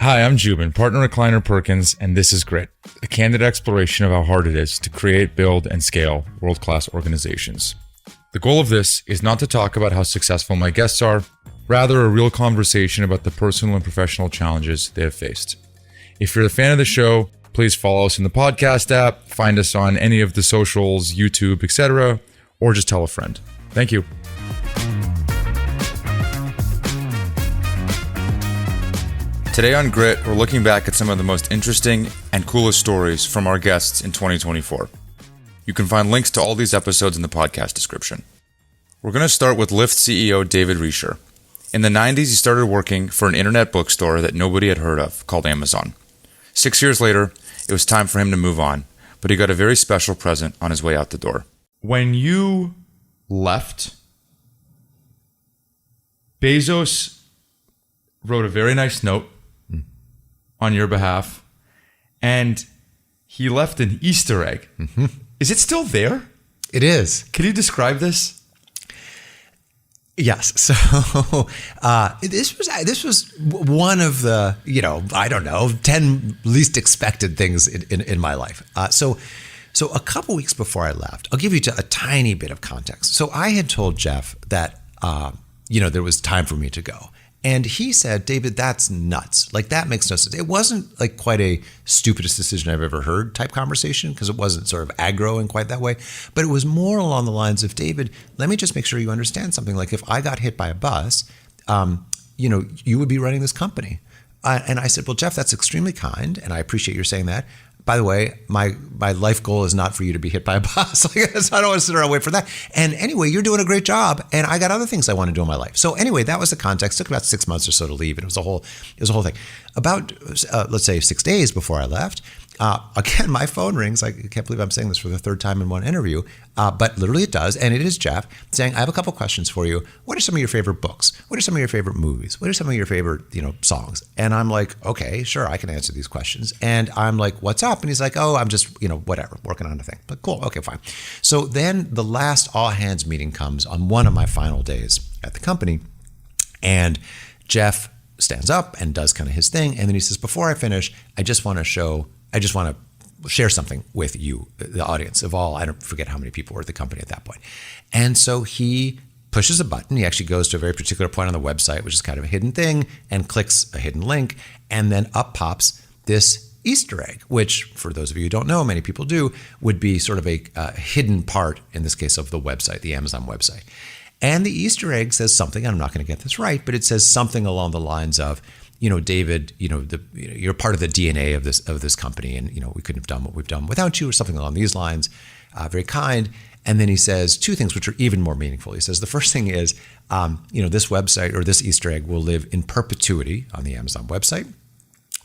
Hi, I'm Jubin, partner at Kleiner Perkins, and this is Grit, a candid exploration of how hard it is to create, build, and scale world-class organizations. The goal of this is not to talk about how successful my guests are, rather a real conversation about the personal and professional challenges they have faced. If you're a fan of the show, please follow us in the podcast app, find us on any of the socials, YouTube, etc., or just tell a friend. Thank you. Today on Grit, we're looking back at some of the most interesting and coolest stories from our guests in 2024. You can find links to all these episodes in the podcast description. We're going to start with Lyft CEO David Risher. In the 90s, he started working for an internet bookstore that nobody had heard of called Amazon. 6 years later, it was time for him to move on, but he got a very special present on his way out the door. When you left, Bezos wrote a very nice note on your behalf, and he left an Easter egg. Mm-hmm. Is it still there? It is. Can you describe this? Yes. So this was one of the, 10 least expected things in my life. So a couple weeks before I left, I'll give you a tiny bit of context. So I had told Jeff that, there was time for me to go. And he said, David, that's nuts. Like, that makes no sense. It wasn't like quite a stupidest decision I've ever heard type conversation, because it wasn't sort of aggro in quite that way. But it was more along the lines of, David, let me just make sure you understand something. Like, if I got hit by a bus, you would be running this company. And I said, well, Jeff, that's extremely kind. And I appreciate your saying that. By the way, my life goal is not for you to be hit by a bus. So I don't want to sit around and wait for that. And anyway, you're doing a great job, and I got other things I want to do in my life. So anyway, that was the context. It took about 6 months or so to leave, and it was a whole thing. About let's say 6 days before I left, again, my phone rings. I can't believe I'm saying this for the third time in one interview, but literally it does. And it is Jeff saying, I have a couple questions for you. What are some of your favorite books? What are some of your favorite movies? What are some of your favorite, songs? And I'm like, okay, sure, I can answer these questions. And I'm like, what's up? And he's like, oh, I'm just, whatever, working on a thing. But cool, okay, fine. So then the last all hands meeting comes on one of my final days at the company, and Jeff stands up and does kind of his thing. And then he says, before I finish, I just want to share something with you, the audience of all, I don't forget how many people were at the company at that point. And so he pushes a button. He actually goes to a very particular point on the website, which is kind of a hidden thing, and clicks a hidden link. And then up pops this Easter egg, which, for those of you who don't know, many people do, would be sort of a hidden part, in this case, of the website, the Amazon website. And the Easter egg says something, I'm not going to get this right, but it says something along the lines of, David, you're part of the DNA of this company, and we couldn't have done what we've done without you, or something along these lines. Very kind. And then he says two things which are even more meaningful. He says the first thing is, this website, or this Easter egg, will live in perpetuity on the Amazon website.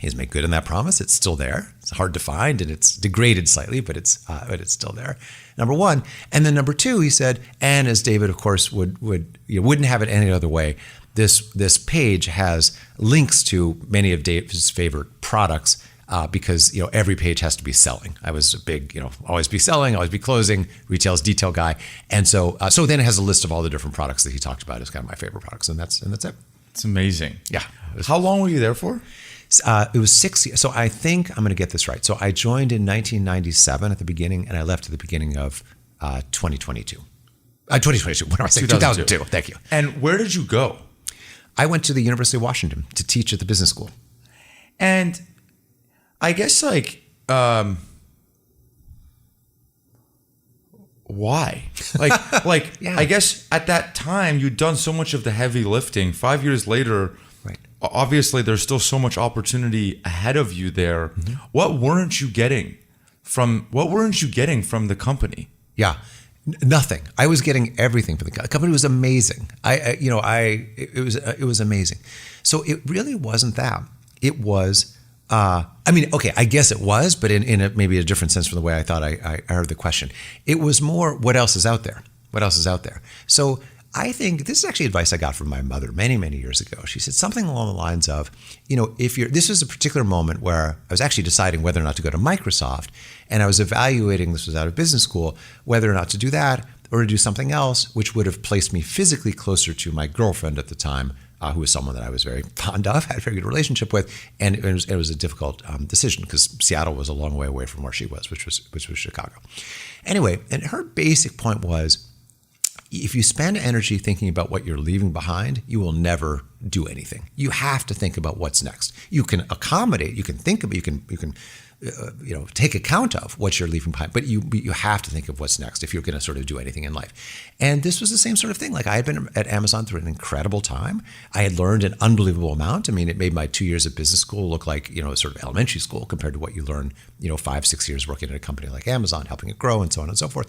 He's made good on that promise. It's still there. It's hard to find, and it's degraded slightly, but it's still there. Number one. And then number two, he said, and as David, of course, wouldn't have it any other way, this page has links to many of David's favorite products, because every page has to be selling. I was a big always be selling, always be closing, retail's detail guy, and so then it has a list of all the different products that he talked about as kind of my favorite products, and that's it. It's amazing. Yeah. How long were you there for? It was 6 years. So I think I'm going to get this right. So I joined in 1997 at the beginning, and I left at the beginning of 2022. 2022. What am I saying? 2002. Thank you. And where did you go? I went to the University of Washington to teach at the business school. And I guess why? Yeah. I guess at that time you'd done so much of the heavy lifting. 5 years later, right. Obviously there's still so much opportunity ahead of you there. Mm-hmm. What weren't you getting from the company? Yeah. Nothing. I was getting everything from the company. The company was amazing. It was amazing. So it really wasn't that. It was, I guess it was, but in maybe a different sense from the way I thought I heard the question. It was more, what else is out there? What else is out there? So I think this is actually advice I got from my mother many, many years ago. She said something along the lines of, this was a particular moment where I was actually deciding whether or not to go to Microsoft, and I was evaluating, this was out of business school, whether or not to do that or to do something else, which would have placed me physically closer to my girlfriend at the time, who was someone that I was very fond of, had a very good relationship with, and it was a difficult decision because Seattle was a long way away from where she was, which was Chicago. Anyway, and her basic point was, if you spend energy thinking about what you're leaving behind, you will never do anything. You have to think about what's next. You can accommodate, you can think about, you can take account of what you're leaving behind, but you have to think of what's next if you're going to sort of do anything in life. And this was the same sort of thing. Like, I had been at Amazon through an incredible time. I had learned an unbelievable amount. I mean, it made my 2 years of business school look like, sort of elementary school compared to what you learn, 5-6 years working at a company like Amazon, helping it grow and so on and so forth.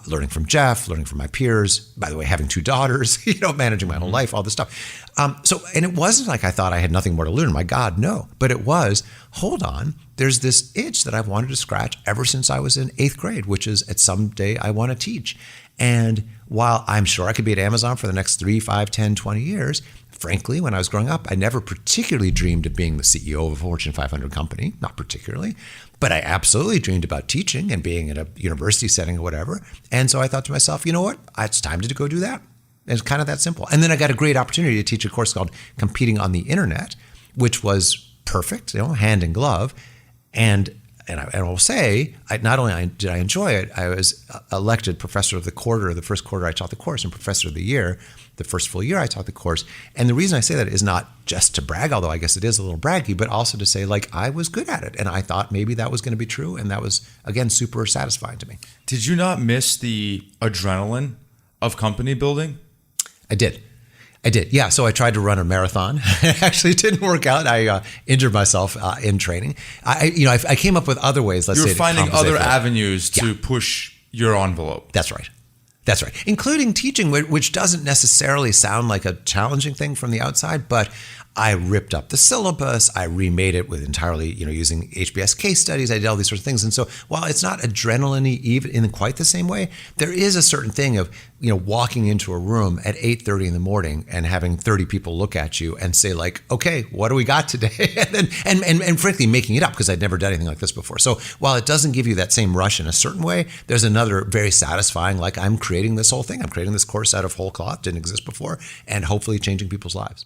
Learning from Jeff, learning from my peers, by the way, having 2 daughters, managing my whole life, all this stuff. And it wasn't like I thought I had nothing more to learn. My God, no. But it was, hold on, there's this itch that I've wanted to scratch ever since I was in 8th grade, which is at some day I want to teach. And while I'm sure I could be at Amazon for the next 3, 5, 10, 20 years, frankly, when I was growing up, I never particularly dreamed of being the CEO of a Fortune 500 company, not particularly, but I absolutely dreamed about teaching and being in a university setting or whatever. And so I thought to myself, you know what, it's time to go do that. It's kind of that simple. And then I got a great opportunity to teach a course called Competing on the Internet, which was perfect, hand in glove. And I will say, not only did I enjoy it, I was elected professor of the quarter, the first quarter I taught the course, and professor of the year, the first full year I taught the course. And the reason I say that is not just to brag, although I guess it is a little braggy, but also to say, like, I was good at it. And I thought maybe that was going to be true. And that was, again, super satisfying to me. Did you not miss the adrenaline of company building? I did. Yeah. So I tried to run a marathon. Actually, it didn't work out. I injured myself in training. I came up with other ways. You're finding other avenues to push your envelope. That's right. Including teaching, which doesn't necessarily sound like a challenging thing from the outside, but I ripped up the syllabus. I remade it with entirely, using HBS case studies. I did all these sorts of things. And so while it's not adrenaline-y even in quite the same way, there is a certain thing of, walking into a room at 8:30 in the morning and having 30 people look at you and say, like, okay, what do we got today? and frankly, making it up because I'd never done anything like this before. So while it doesn't give you that same rush in a certain way, there's another very satisfying, like, I'm creating this whole thing. I'm creating this course out of whole cloth, didn't exist before, and hopefully changing people's lives.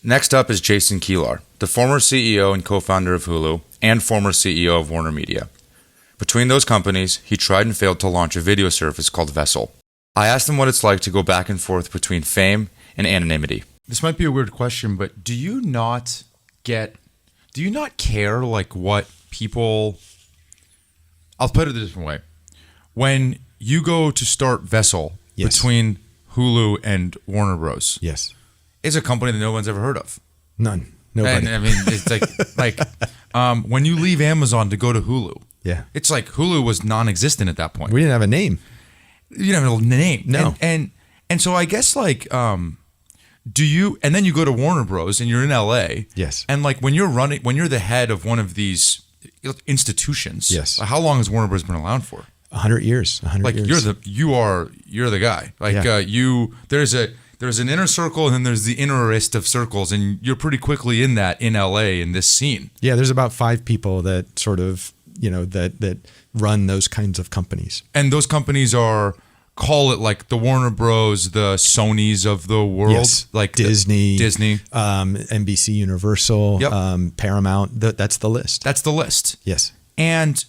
Next up is Jason Kilar, the former CEO and co-founder of Hulu and former CEO of Warner Media. Between those companies, he tried and failed to launch a video service called Vessel. I asked him what it's like to go back and forth between fame and anonymity. This might be a weird question, but do you not care, like, what people... I'll put it a different way. When you go to start Vessel between Hulu and Warner Bros. Yes. It's a company that no one's ever heard of. None. Nobody. And, I mean, it's like when you leave Amazon to go to Hulu, it's like Hulu was non-existent at that point. We didn't have a name. You didn't have a name. No. And so I guess, like, do you, and then you go to Warner Bros. And you're in LA. Yes. And like when you're the head of one of these institutions. Yes. How long has Warner Bros. Been around for? 100 years. 100 years. You're the guy. Like there's an inner circle and then there's the innerest of circles, and you're pretty quickly in that in LA in this scene. Yeah, there's about 5 people that sort of, that run those kinds of companies. And those companies are, call it like the Warner Bros, the Sonys of the world, yes. like Disney, NBC Universal, Paramount. That's the list. That's the list. Yes. And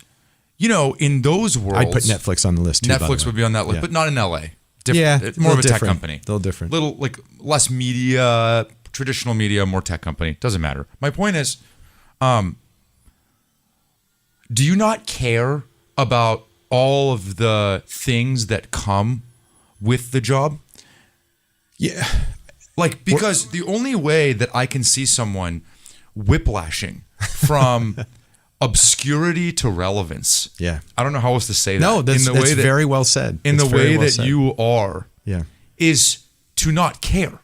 in those worlds, I'd put Netflix on the list too. Netflix would be on that list, but not in LA. It's more of a tech different. company. A little different. Little, like, less media, traditional media, more tech company. Doesn't matter. My point is, do you not care about all of the things that come with the job? Yeah. Like, because the only way that I can see someone whiplashing from obscurity to relevance. Yeah. I don't know how else to say that. No, that's very well said. In the way that you are, is to not care.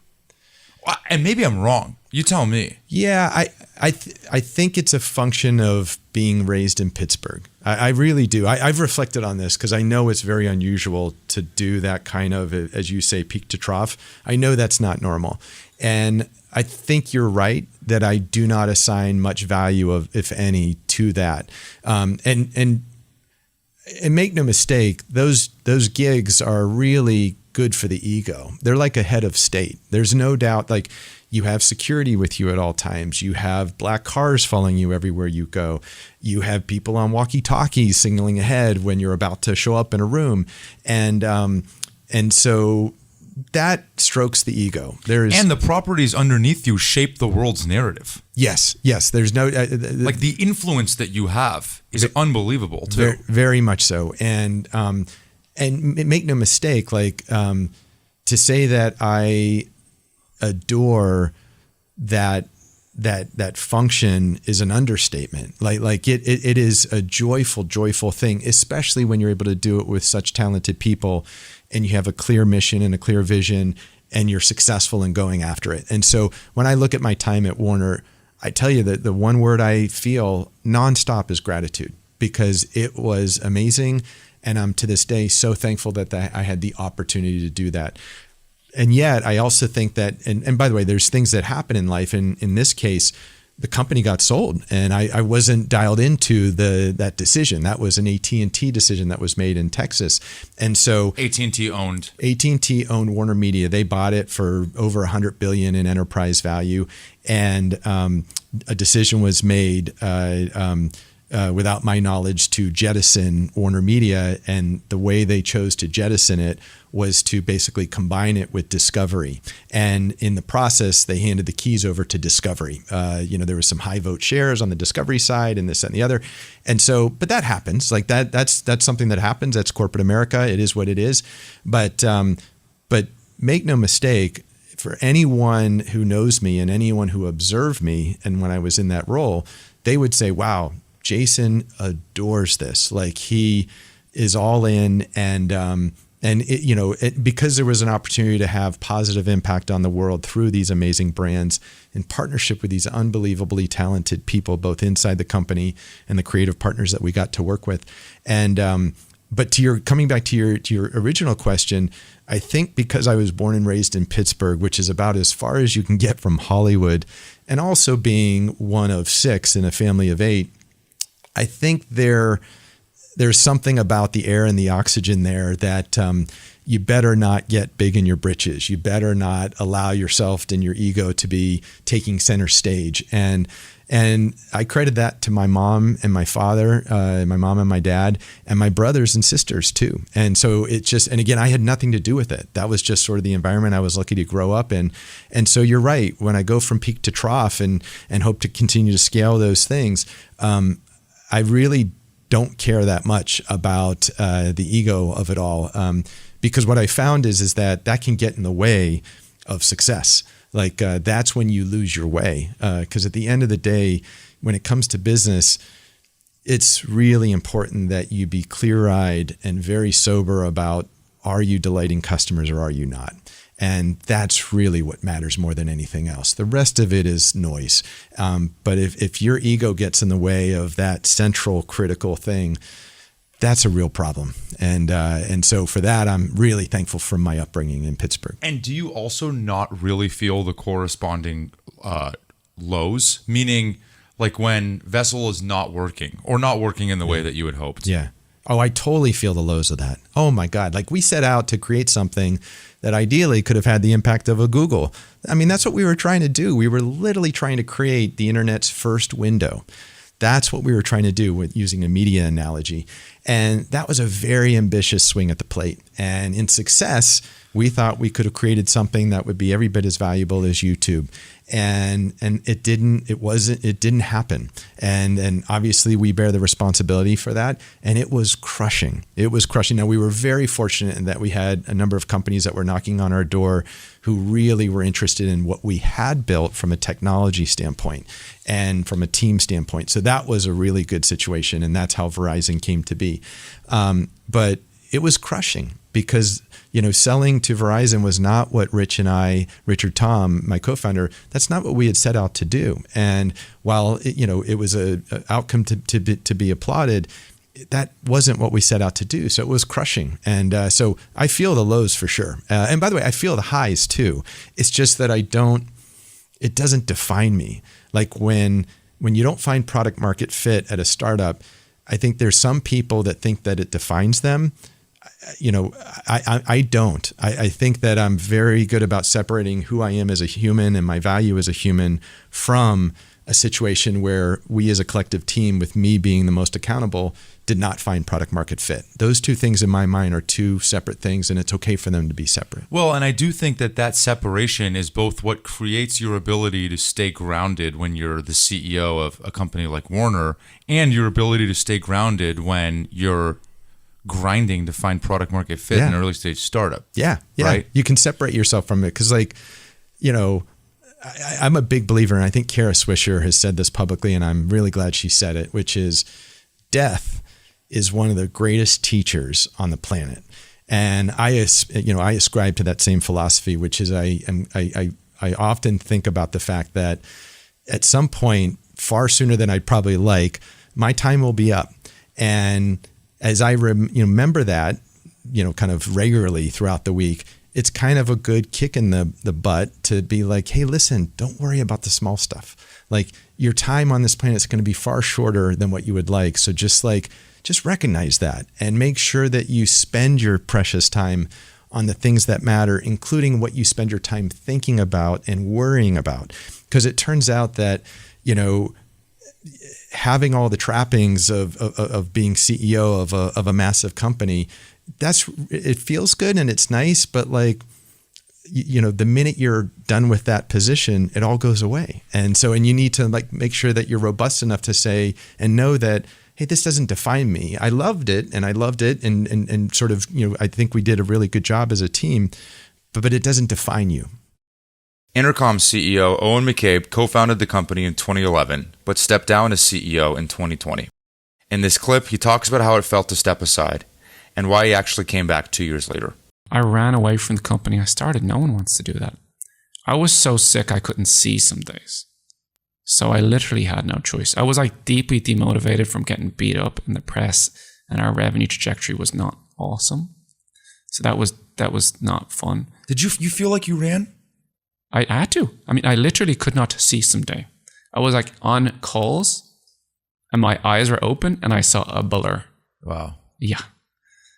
And maybe I'm wrong. You tell me. Yeah, I think it's a function of being raised in Pittsburgh. I really do. I've reflected on this because I know it's very unusual to do that kind of, as you say, peak to trough. I know that's not normal. And I think you're right that I do not assign much value of, if any, to that. And make no mistake, those gigs are really good for the ego. They're like a head of state. There's no doubt, like, you have security with you at all times. You have black cars following you everywhere you go. You have people on walkie-talkies signaling ahead when you're about to show up in a room. And so that strokes the ego. And the properties underneath you shape the world's narrative. Yes. There's no like the influence that you have is unbelievable too. Very, very much so. And make no mistake, like to say that I adore that function is an understatement. Like it is a joyful thing, especially when you're able to do it with such talented people and you have a clear mission and a clear vision and you're successful in going after it. And so when I look at my time at Warner, I tell you that the one word I feel nonstop is gratitude, because it was amazing. And I'm to this day so thankful that I had the opportunity to do that. And yet I also think that, and by the way, there's things that happen in life. And in this case, the company got sold and I wasn't dialed into that decision. That was an AT&T decision that was made in Texas. And so AT&T owned Warner Media. They bought it for over $100 billion in enterprise value. And a decision was made without my knowledge to jettison Warner Media. And the way they chose to jettison it was to basically combine it with Discovery. And in the process, they handed the keys over to Discovery. There was some high vote shares on the Discovery side and this, that, and the other. And so, but that happens. Like that's something that happens. That's corporate America. It is what it is. But make no mistake, for anyone who knows me and anyone who observed me, and when I was in that role, they would say, wow, Jason adores this. Like, he is all in, because there was an opportunity to have positive impact on the world through these amazing brands in partnership with these unbelievably talented people, both inside the company and the creative partners that we got to work with. And but coming back to your original question, I think because I was born and raised in Pittsburgh, which is about as far as you can get from Hollywood, and also being one of 6 in a family of 8, I think there's something about the air and the oxygen there that you better not get big in your britches. You better not allow yourself and your ego to be taking center stage. And I credit that to my mom and my father, my mom and my dad, and my brothers and sisters too. And so and again, I had nothing to do with it. That was just sort of the environment I was lucky to grow up in. And so you're right. When I go from peak to trough and hope to continue to scale those things, I really don't care that much about the ego of it all, because what I found is that can get in the way of success. Like that's when you lose your way, because at the end of the day, when it comes to business, it's really important that you be clear-eyed and very sober about, are you delighting customers or are you not? And that's really what matters more than anything else. The rest of it is noise. But if your ego gets in the way of that central critical thing, that's a real problem. And so for that, I'm really thankful for my upbringing in Pittsburgh. And do you also not really feel the corresponding lows? Meaning, like when Vessel is not working or not working in the way that you had hoped? Yeah. Oh, I totally feel the lows of that. Oh my God. Like, we set out to create something that ideally could have had the impact of a Google. I mean, that's what we were trying to do. We were literally trying to create the internet's first window. That's what we were trying to do with using a media analogy. And that was a very ambitious swing at the plate. And in success, we thought we could have created something that would be every bit as valuable as YouTube. And it didn't happen. And obviously we bear the responsibility for that. And it was crushing. Now, we were very fortunate in that we had a number of companies that were knocking on our door who really were interested in what we had built from a technology standpoint and from a team standpoint. So that was a really good situation. And that's how Verizon came to be. But it was crushing because, selling to Verizon was not what Richard Tom, my co-founder, that's not what we had set out to do. And while, it was a outcome to be applauded, that wasn't what we set out to do. So it was crushing. And so I feel the lows for sure. And by the way, I feel the highs too. It's just that it doesn't define me. Like when you don't find product market fit at a startup, I think there's some people that think that it defines them. I don't. I think that I'm very good about separating who I am as a human and my value as a human from a situation where we as a collective team, with me being the most accountable, did not find product market fit. Those two things in my mind are two separate things, and it's okay for them to be separate. Well, and I do think that separation is both what creates your ability to stay grounded when you're the CEO of a company like Warner, and your ability to stay grounded when you're grinding to find product market fit in an early stage startup. Yeah. Right? You can separate yourself from it because, I'm a big believer, and I think Kara Swisher has said this publicly, and I'm really glad she said it, which is death is one of the greatest teachers on the planet. And I ascribe to that same philosophy, which is I often think about the fact that at some point, far sooner than I'd probably like, my time will be up. And as I remember that, kind of regularly throughout the week, it's kind of a good kick in the butt to be like, hey, listen, don't worry about the small stuff. Like, your time on this planet is going to be far shorter than what you would like. So just recognize that and make sure that you spend your precious time on the things that matter, including what you spend your time thinking about and worrying about. Because it turns out that, having all the trappings of being CEO of a massive company, it feels good and it's nice, but the minute you're done with that position, it all goes away. And you need to make sure that you're robust enough to say and know that, hey, this doesn't define me. I loved it and sort of, I think we did a really good job as a team, but it doesn't define you. Intercom CEO Eoghan McCabe co-founded the company in 2011, but stepped down as CEO in 2020. In this clip, he talks about how it felt to step aside and why he actually came back 2 years later. I ran away from the company I started. No one wants to do that. I was so sick I couldn't see some days. So I literally had no choice. I was deeply demotivated from getting beat up in the press, and our revenue trajectory was not awesome. So that was not fun. Did you feel like you ran? I had to. I literally could not see some day. I was on calls and my eyes were open and I saw a blur. Wow. Yeah,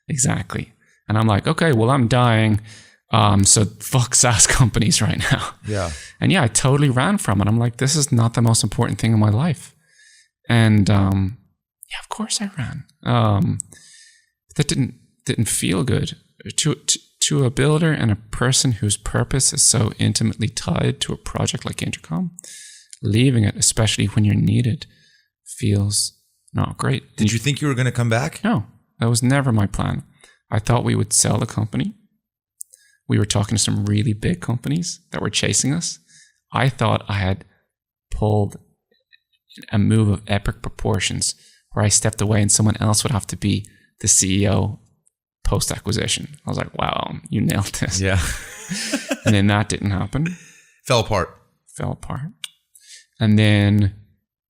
exactly. And I'm like, okay, well, I'm dying. So fuck SaaS companies right now. Yeah. And I totally ran from it. I'm like, this is not the most important thing in my life. And of course I ran. That didn't feel good. To a builder and a person whose purpose is so intimately tied to a project like Intercom, leaving it, especially when you're needed, feels not great. Did you think you were going to come back? No, that was never my plan. I thought we would sell the company. We were talking to some really big companies that were chasing us. I thought I had pulled a move of epic proportions where I stepped away and someone else would have to be the CEO post-acquisition. I was like, wow, you nailed this. Yeah. And then that didn't happen. Fell apart. And then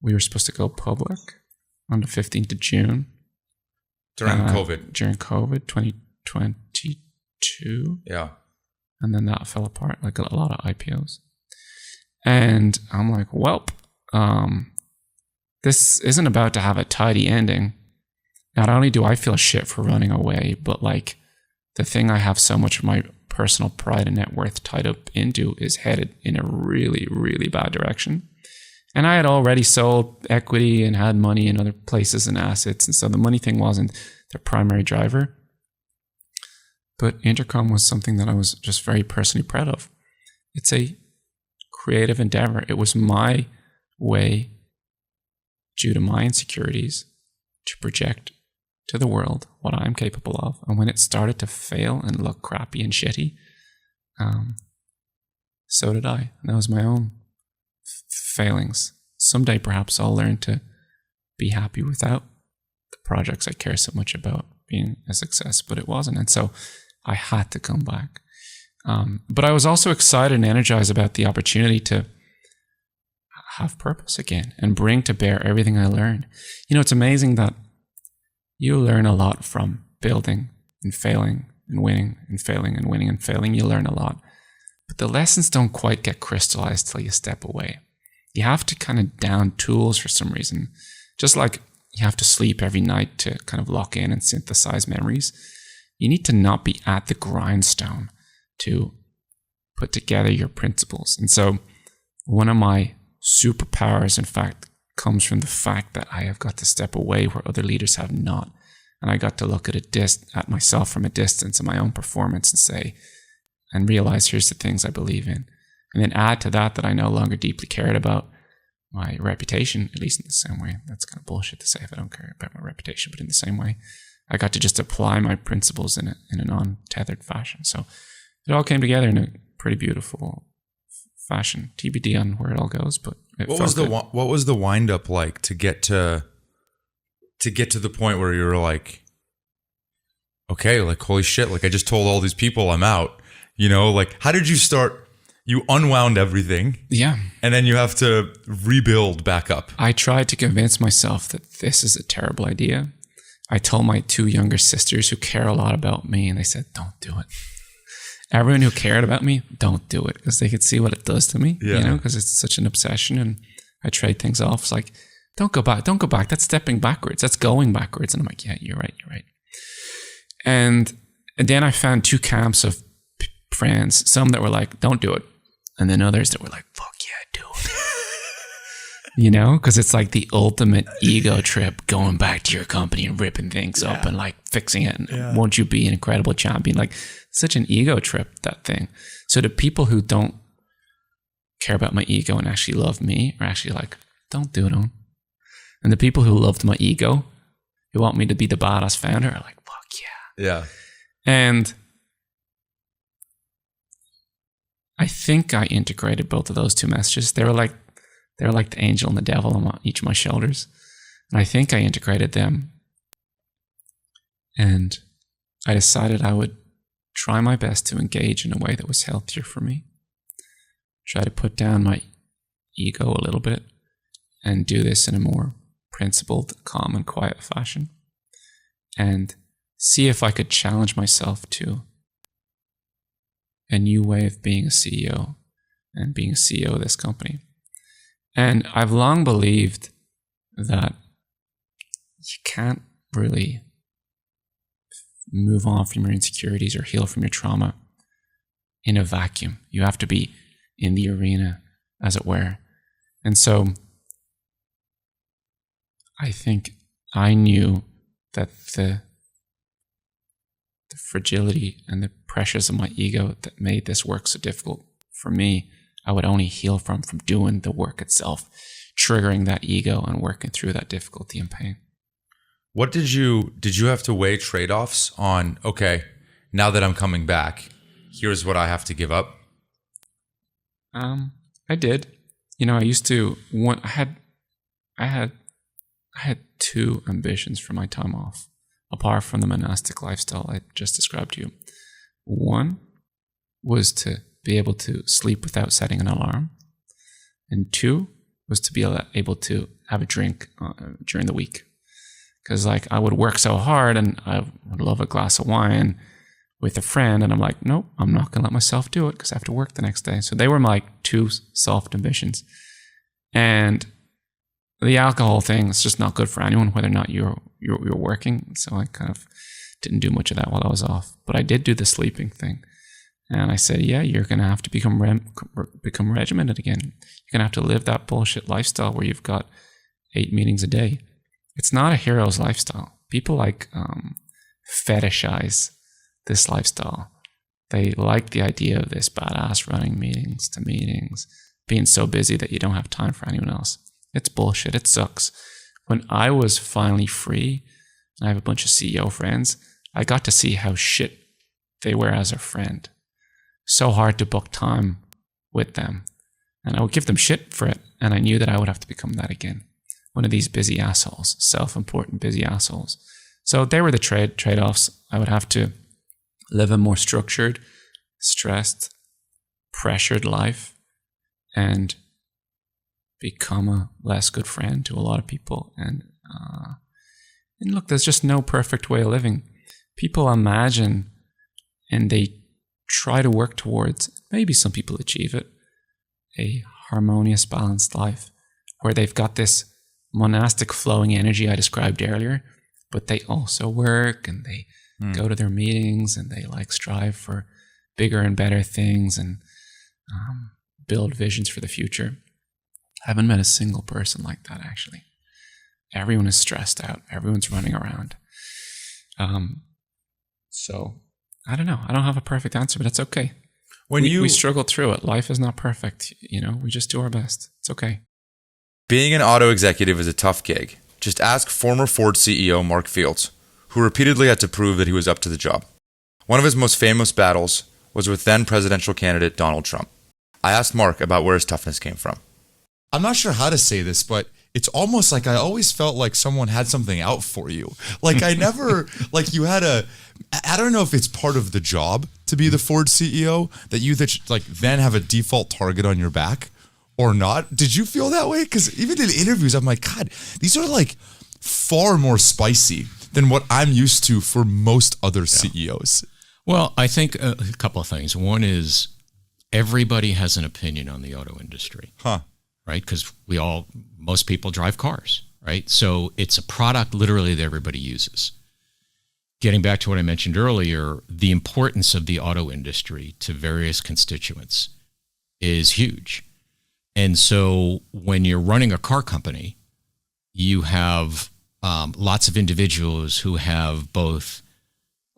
we were supposed to go public on the 15th of June. During COVID. During COVID, 2022. Yeah. And then that fell apart, like a lot of IPOs. And I'm like, well, this isn't about to have a tidy ending. Not only do I feel shit for running away, but the thing I have so much of my personal pride and net worth tied up into is headed in a really, really bad direction. And I had already sold equity and had money in other places and assets. And so the money thing wasn't the primary driver. But Intercom was something that I was just very personally proud of. It's a creative endeavor. It was my way, due to my insecurities, to project to the world what I'm capable of. And when it started to fail and look crappy and shitty, so did I. And that was my own failings. Someday perhaps I'll learn to be happy without the projects I care so much about being a success, but it wasn't. And so I had to come back. But I was also excited and energized about the opportunity to have purpose again and bring to bear everything I learned. It's amazing that you learn a lot from building and failing and winning and failing and winning and failing. You learn a lot. But the lessons don't quite get crystallized till you step away. You have to kind of down tools for some reason. Just like you have to sleep every night to kind of lock in and synthesize memories. You need to not be at the grindstone to put together your principles. And so one of my superpowers, in fact, comes from the fact that I have got to step away where other leaders have not. And I got to look at myself from a distance and my own performance and realize here's the things I believe in. And then add to that I no longer deeply cared about my reputation, at least in the same way. That's kind of bullshit to say if I don't care about my reputation, but in the same way, I got to just apply my principles in a non-tethered fashion. So it all came together in a pretty beautiful fashion. TBD on where it all goes, but what was the wind up like to get to the point where you were like, okay, like holy shit, like I just told all these people I'm out, like how did you start? You unwound everything. Yeah. And then you have to rebuild back up. I tried to convince myself that this is a terrible idea. I told my 2 younger sisters who care a lot about me, and they said, don't do it. Everyone who cared about me, don't do it, because they could see what it does to me, because it's such an obsession. And I trade things off. It's like, don't go back. That's stepping backwards. That's going backwards. And I'm like, yeah, you're right. And then I found 2 camps of friends, some that were like, don't do it. And then others that were like, fuck yeah, do it. Because it's like the ultimate ego trip, going back to your company and ripping things up and like fixing it. And won't you be an incredible champion? Like such an ego trip, that thing. So the people who don't care about my ego and actually love me are actually like, don't do it, Owen. And the people who loved my ego, who want me to be the badass founder, are like, fuck yeah. Yeah. And I think I integrated both of those 2 messages. They were like the angel and the devil on each of my shoulders. And I think I integrated them. And I decided I would try my best to engage in a way that was healthier for me. Try to put down my ego a little bit and do this in a more principled, calm, and quiet fashion. And see if I could challenge myself to a new way of being a CEO and being a CEO of this company. And I've long believed that you can't really move on from your insecurities or heal from your trauma in a vacuum. You have to be in the arena, as it were. And so I think I knew that the fragility and the pressures of my ego that made this work so difficult for me, I would only heal from doing the work itself, triggering that ego and working through that difficulty and pain. What did you have to weigh trade-offs on, okay, now that I'm coming back, here's what I have to give up? I did. I used to I had 2 ambitions for my time off, apart from the monastic lifestyle I just described to you. One was to be able to sleep without setting an alarm. And 2 was to be able to have a drink during the week. Because like I would work so hard and I would love a glass of wine with a friend. And I'm like, nope, I'm not going to let myself do it because I have to work the next day. So they were my 2 soft ambitions. And the alcohol thing is just not good for anyone, whether or not you're working. So I kind of didn't do much of that while I was off. But I did do the sleeping thing. And I said, yeah, you're going to have to become regimented again. You're going to have to live that bullshit lifestyle where you've got 8 meetings a day. It's not a hero's lifestyle. People like fetishize this lifestyle. They like the idea of this badass running meetings to meetings, being so busy that you don't have time for anyone else. It's bullshit. It sucks. When I was finally free, and I have a bunch of CEO friends, I got to see how shit they were as a friend. So hard to book time with them. And I would give them shit for it. And I knew that I would have to become that again. One of these busy assholes, self-important busy assholes. So they were the trade-offs. I would have to live a more structured, stressed, pressured life and become a less good friend to a lot of people. And look, there's just no perfect way of living. People imagine and they try to work towards, maybe some people achieve it, a harmonious, balanced life where they've got this monastic flowing energy I described earlier, but they also work and they go to their meetings and they like strive for bigger and better things and build visions for the future. I haven't met a single person like that, actually. Everyone is stressed out. Everyone's running around. So I don't know. I don't have a perfect answer, but it's okay. We struggle through it. Life is not perfect. We just do our best. It's okay. Being an auto executive is a tough gig. Just ask former Ford CEO Mark Fields, who repeatedly had to prove that he was up to the job. One of his most famous battles was with then presidential candidate Donald Trump. I asked Mark about where his toughness came from. I'm not sure how to say this, but it's almost like I always felt like someone had something out for you. Like I never, like you had I don't know if it's part of the job to be the Ford CEO that then have a default target on your back or not. Did you feel that way? Because even in interviews, I'm like, God, these are like far more spicy than what I'm used to for most other CEOs. Well, I think a couple of things. One is everybody has an opinion on the auto industry. Right? Because most people drive cars, right? So it's a product literally that everybody uses. Getting back to what I mentioned earlier, the importance of the auto industry to various constituents is huge. And so when you're running a car company, you have lots of individuals who have both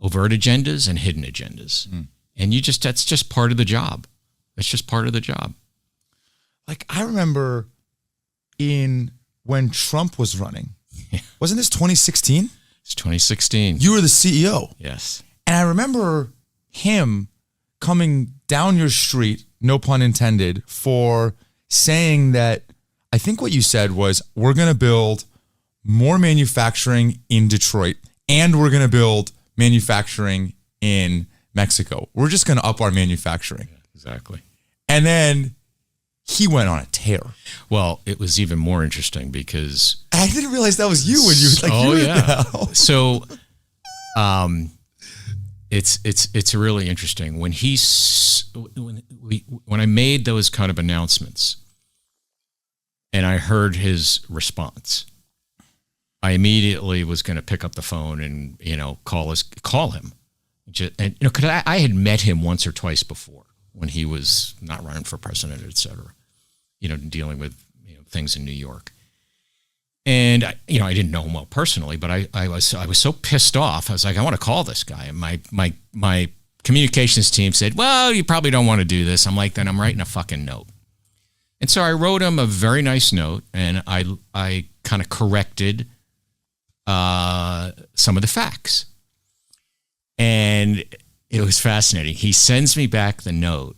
overt agendas and hidden agendas. And that's just part of the job. It's just part of the job. Like I remember when Trump was running, wasn't this 2016? It's 2016. You were the CEO. Yes. And I remember him coming down your street, no pun intended, for saying that, I think what you said was, we're going to build more manufacturing in Detroit and we're going to build manufacturing in Mexico. We're just going to up our manufacturing. Yeah, exactly. And then he went on a tear. Well, it was even more interesting because I didn't realize that was you when So, it's really interesting when when I made those kind of announcements, and I heard his response, I immediately was going to pick up the phone and call him, because I had met him once or twice before when he was not running for president, et cetera. Dealing with things in New York, and I didn't know him well personally, but I was so pissed off. I was like, I want to call this guy, and my communications team said, well, you probably don't want to do this. I'm like, then I'm writing a fucking note, and so I wrote him a very nice note, and I kind of corrected some of the facts, and it was fascinating. He sends me back the note.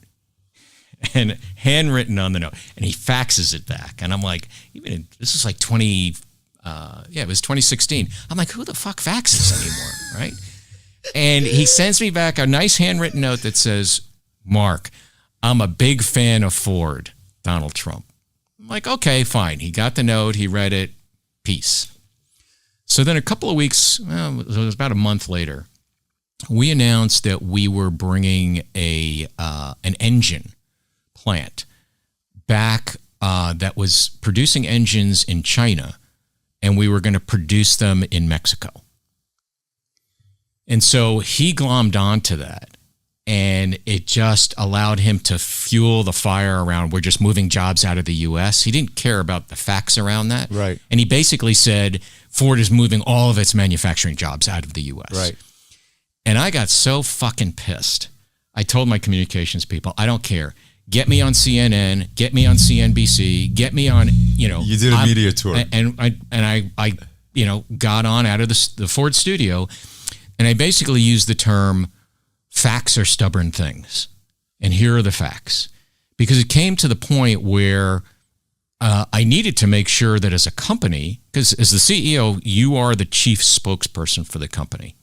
And handwritten on the note, and he faxes it back, and I'm like, this is like it was 2016. I'm like, who the fuck faxes anymore, right? And he sends me back a nice handwritten note that says, Mark, I'm a big fan of Ford, Donald Trump. I'm like, okay, fine. He got the note, he read it, peace. So then a couple of weeks, it was about a month later, we announced that we were bringing an engine plant back that was producing engines in China, and we were going to produce them in Mexico. And so he glommed onto that, and it just allowed him to fuel the fire around, we're just moving jobs out of the U.S. He didn't care about the facts around that. Right. And he basically said, Ford is moving all of its manufacturing jobs out of the U.S. Right. And I got so fucking pissed. I told my communications people, I don't care. Get me on CNN, get me on CNBC, get me on, You did a media tour. And I got on out of the Ford studio, and I basically used the term, facts are stubborn things. And here are the facts. Because it came to the point where I needed to make sure that as a company, because as the CEO, you are the chief spokesperson for the company.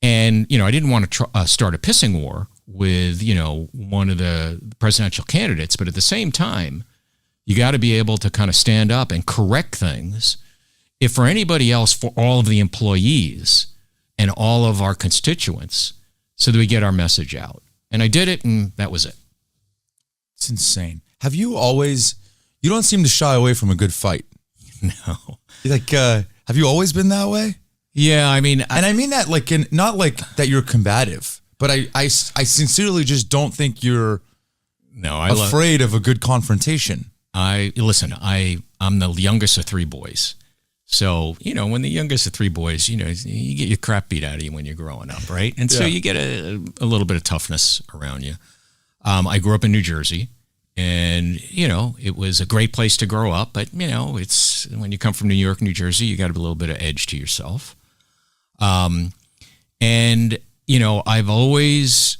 And, I didn't want to start a pissing war with, one of the presidential candidates. But at the same time, you got to be able to kind of stand up and correct things. If for anybody else, for all of the employees and all of our constituents, so that we get our message out. And I did it, and that was it. It's insane. You don't seem to shy away from a good fight. No. Have you always been that way? Yeah, I mean, And I mean that like not like that you're combative, but I sincerely just don't think you're afraid of a good confrontation. I'm the youngest of three boys. So, when the youngest of three boys, you get your crap beat out of you when you're growing up, right? And so you get a little bit of toughness around you. I grew up in New Jersey, and, it was a great place to grow up. But, it's when you come from New York, New Jersey, you got a little bit of edge to yourself. And, I've always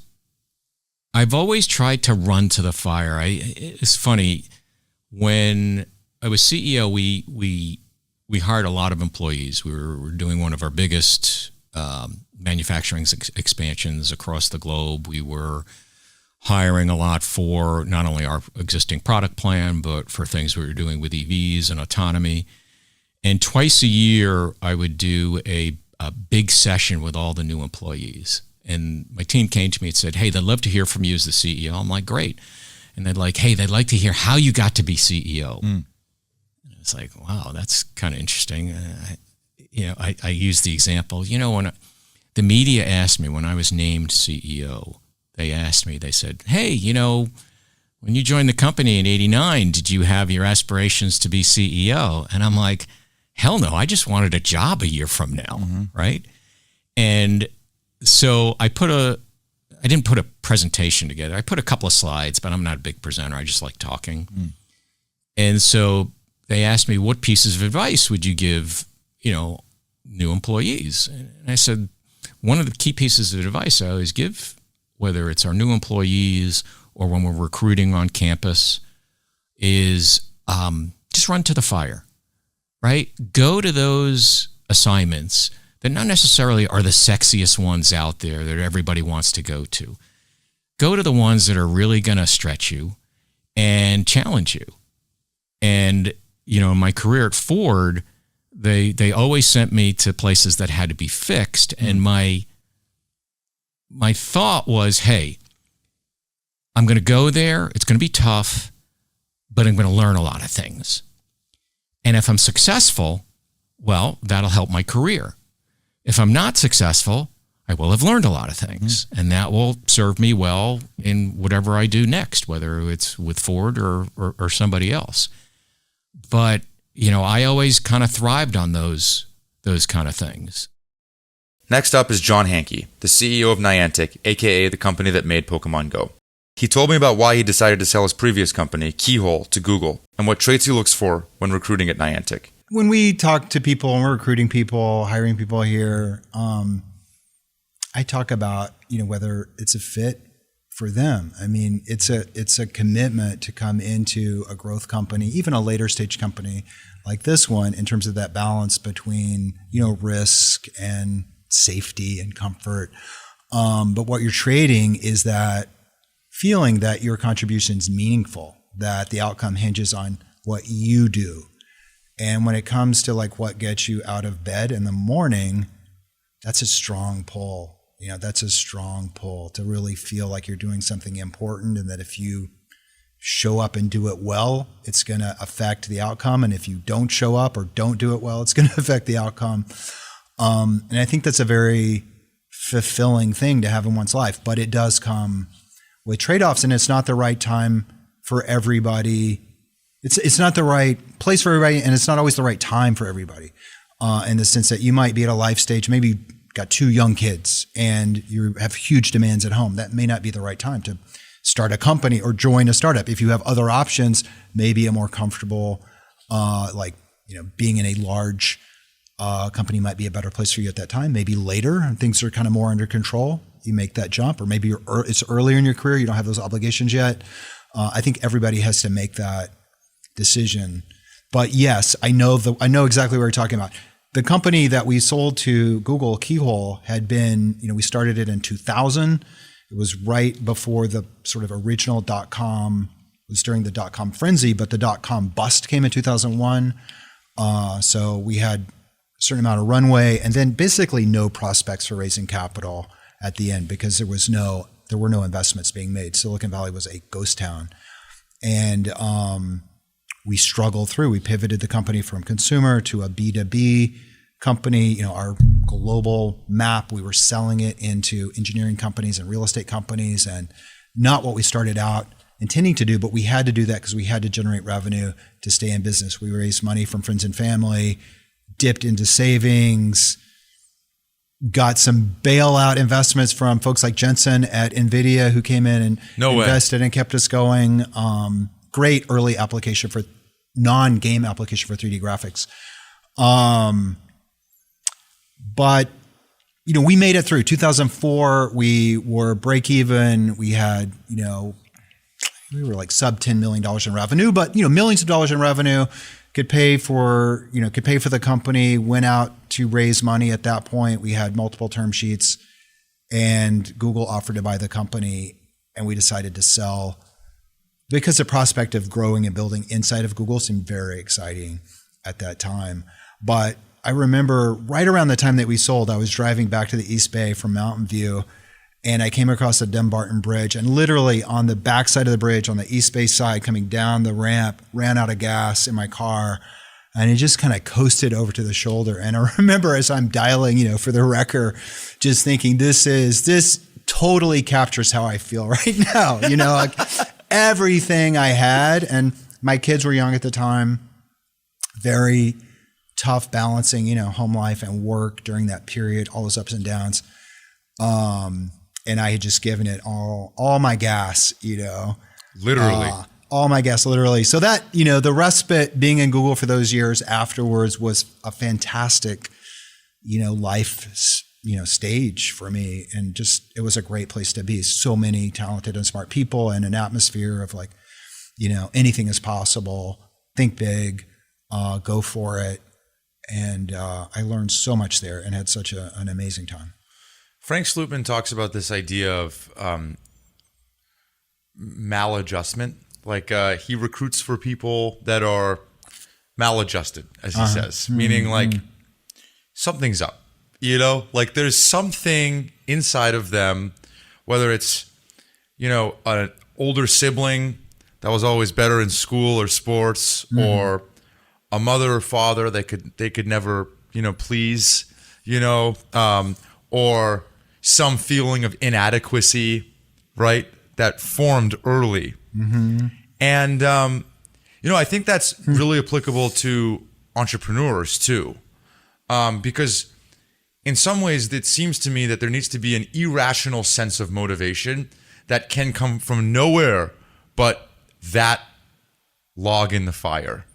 tried to run to the fire. It's funny, when I was CEO, we hired a lot of employees. We were doing one of our biggest manufacturing expansions across the globe. We were hiring a lot for not only our existing product plan, but for things we were doing with EVs and autonomy. And twice a year, I would do a big session with all the new employees. And my team came to me and said, hey, they'd love to hear from you as the CEO. I'm like, great. And they'd like, hey, they'd like to hear how you got to be CEO. And it's like, wow, that's kind of interesting. I use the example, when the media asked me when I was named CEO, they said, hey, when you joined the company in 89, did you have your aspirations to be CEO? And I'm like, hell no, I just wanted a job a year from now, right? And so I didn't put a presentation together. I put a couple of slides, but I'm not a big presenter. I just like talking. And so they asked me, what pieces of advice would you give, new employees? And I said, one of the key pieces of advice I always give, whether it's our new employees or when we're recruiting on campus, is just run to the fire, right? Go to those assignments that not necessarily are the sexiest ones out there that everybody wants to go to. Go to the ones that are really going to stretch you and challenge you. And, in my career at Ford, they always sent me to places that had to be fixed. And my thought was, hey, I'm going to go there. It's going to be tough, but I'm going to learn a lot of things. And if I'm successful, well, that'll help my career. If I'm not successful, I will have learned a lot of things, and that will serve me well in whatever I do next, whether it's with Ford or somebody else. But, I always kind of thrived on those kind of things. Next up is John Hanke, the CEO of Niantic, aka the company that made Pokemon Go. He told me about why he decided to sell his previous company, Keyhole, to Google, and what traits he looks for when recruiting at Niantic. When we talk to people and we're recruiting people, hiring people here, I talk about, whether it's a fit for them. I mean, it's a commitment to come into a growth company, even a later stage company like this one, in terms of that balance between, risk and safety and comfort. But what you're trading is that feeling that your contribution is meaningful, that the outcome hinges on what you do. And when it comes to like what gets you out of bed in the morning, that's a strong pull. That's a strong pull to really feel like you're doing something important, and that if you show up and do it well, it's going to affect the outcome. And if you don't show up or don't do it well, it's going to affect the outcome. And I think that's a very fulfilling thing to have in one's life, but it does come with trade-offs, and it's not the right time for everybody. It's not the right place for everybody, and it's not always the right time for everybody, in the sense that you might be at a life stage, maybe you've got 2 young kids and you have huge demands at home. That may not be the right time to start a company or join a startup. If you have other options, maybe a more comfortable, being in a large company might be a better place for you at that time. Maybe later, and things are kind of more under control, you make that jump, or maybe it's earlier in your career, you don't have those obligations yet. I think everybody has to make that decision. But yes, I know exactly what you're talking about. The company that we sold to Google, Keyhole, had been, we started it in 2000. It was right before the sort of original .com, it was during the .com frenzy, but the .com bust came in 2001. So we had a certain amount of runway, and then basically no prospects for raising capital at the end, because there were no investments being made. Silicon Valley was a ghost town. And we struggled through. We pivoted the company from consumer to a B2B company, our global map, we were selling it into engineering companies and real estate companies, and not what we started out intending to do, but we had to do that because we had to generate revenue to stay in business. We raised money from friends and family, dipped into savings, got some bailout investments from folks like Jensen at NVIDIA who came in and invested and kept us going. Great early application for non-game application for 3D graphics. But we made it through 2004. We were break even. We had, we were like sub $10 million in revenue, but millions of dollars in revenue, could pay for the company. Went out to raise money at that point. We had multiple term sheets, and Google offered to buy the company, and we decided to sell because the prospect of growing and building inside of Google seemed very exciting at that time. But I remember right around the time that we sold, I was driving back to the East Bay from Mountain View, and I came across the Dumbarton Bridge, and literally on the backside of the bridge, on the East Bay side, coming down the ramp, ran out of gas in my car, and it just kind of coasted over to the shoulder. And I remember as I'm dialing, for the wrecker, just thinking, this totally captures how I feel right now. Like everything I had, and my kids were young at the time, very tough balancing, home life and work during that period, all those ups and downs. And I had just given it all my gas, Literally. All my gas, literally. So that, the respite being in Google for those years afterwards was a fantastic, life, stage for me. And just, it was a great place to be. So many talented and smart people, and an atmosphere of like, anything is possible, think big, go for it. And I learned so much there and had such an amazing time. Frank Slootman talks about this idea of maladjustment. Like he recruits for people that are maladjusted, as he says, meaning like something's up, like there's something inside of them, whether it's, an older sibling that was always better in school or sports, or a mother or father they could never, please, or some feeling of inadequacy, right? That formed early. And, I think that's really applicable to entrepreneurs too. Because in some ways it seems to me that there needs to be an irrational sense of motivation that can come from nowhere, but that log in the fire,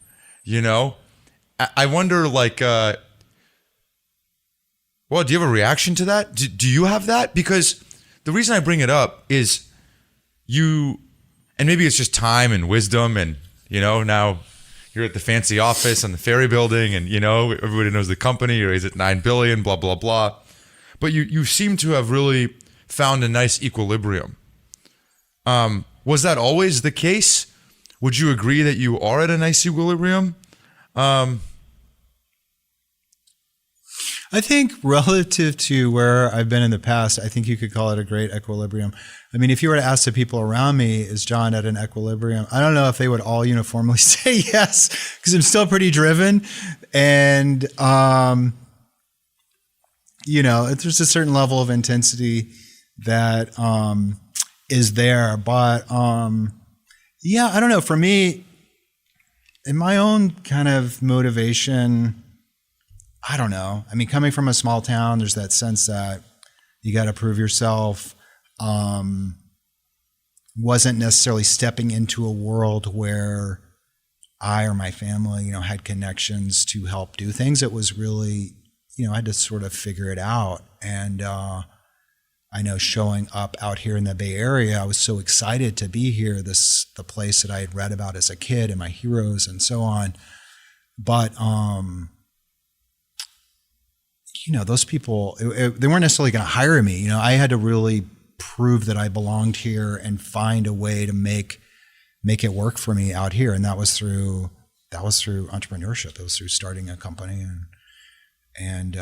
I wonder like, well, do you have a reaction to that? Do you have that? Because the reason I bring it up is and maybe it's just time and wisdom, and, now you're at the fancy office on the Ferry Building, and, everybody knows the company, you raise it $9 billion, blah, blah, blah. But you seem to have really found a nice equilibrium. Was that always the case? Would you agree that you are at a nice equilibrium? I think relative to where I've been in the past, I think you could call it a great equilibrium. I mean, if you were to ask the people around me, is John at an equilibrium? I don't know if they would all uniformly say yes, because I'm still pretty driven. And, there's a certain level of intensity that is there. But, I don't know. For me, in my own kind of motivation, I don't know. I mean, coming from a small town, there's that sense that you got to prove yourself. Wasn't necessarily stepping into a world where I or my family, had connections to help do things. It was really, I had to sort of figure it out. And I know showing up out here in the Bay Area, I was so excited to be here, the place that I had read about as a kid and my heroes and so on. But, those people, they weren't necessarily going to hire me. I had to really prove that I belonged here and find a way to make it work for me out here. And that was through entrepreneurship. That was through starting a company and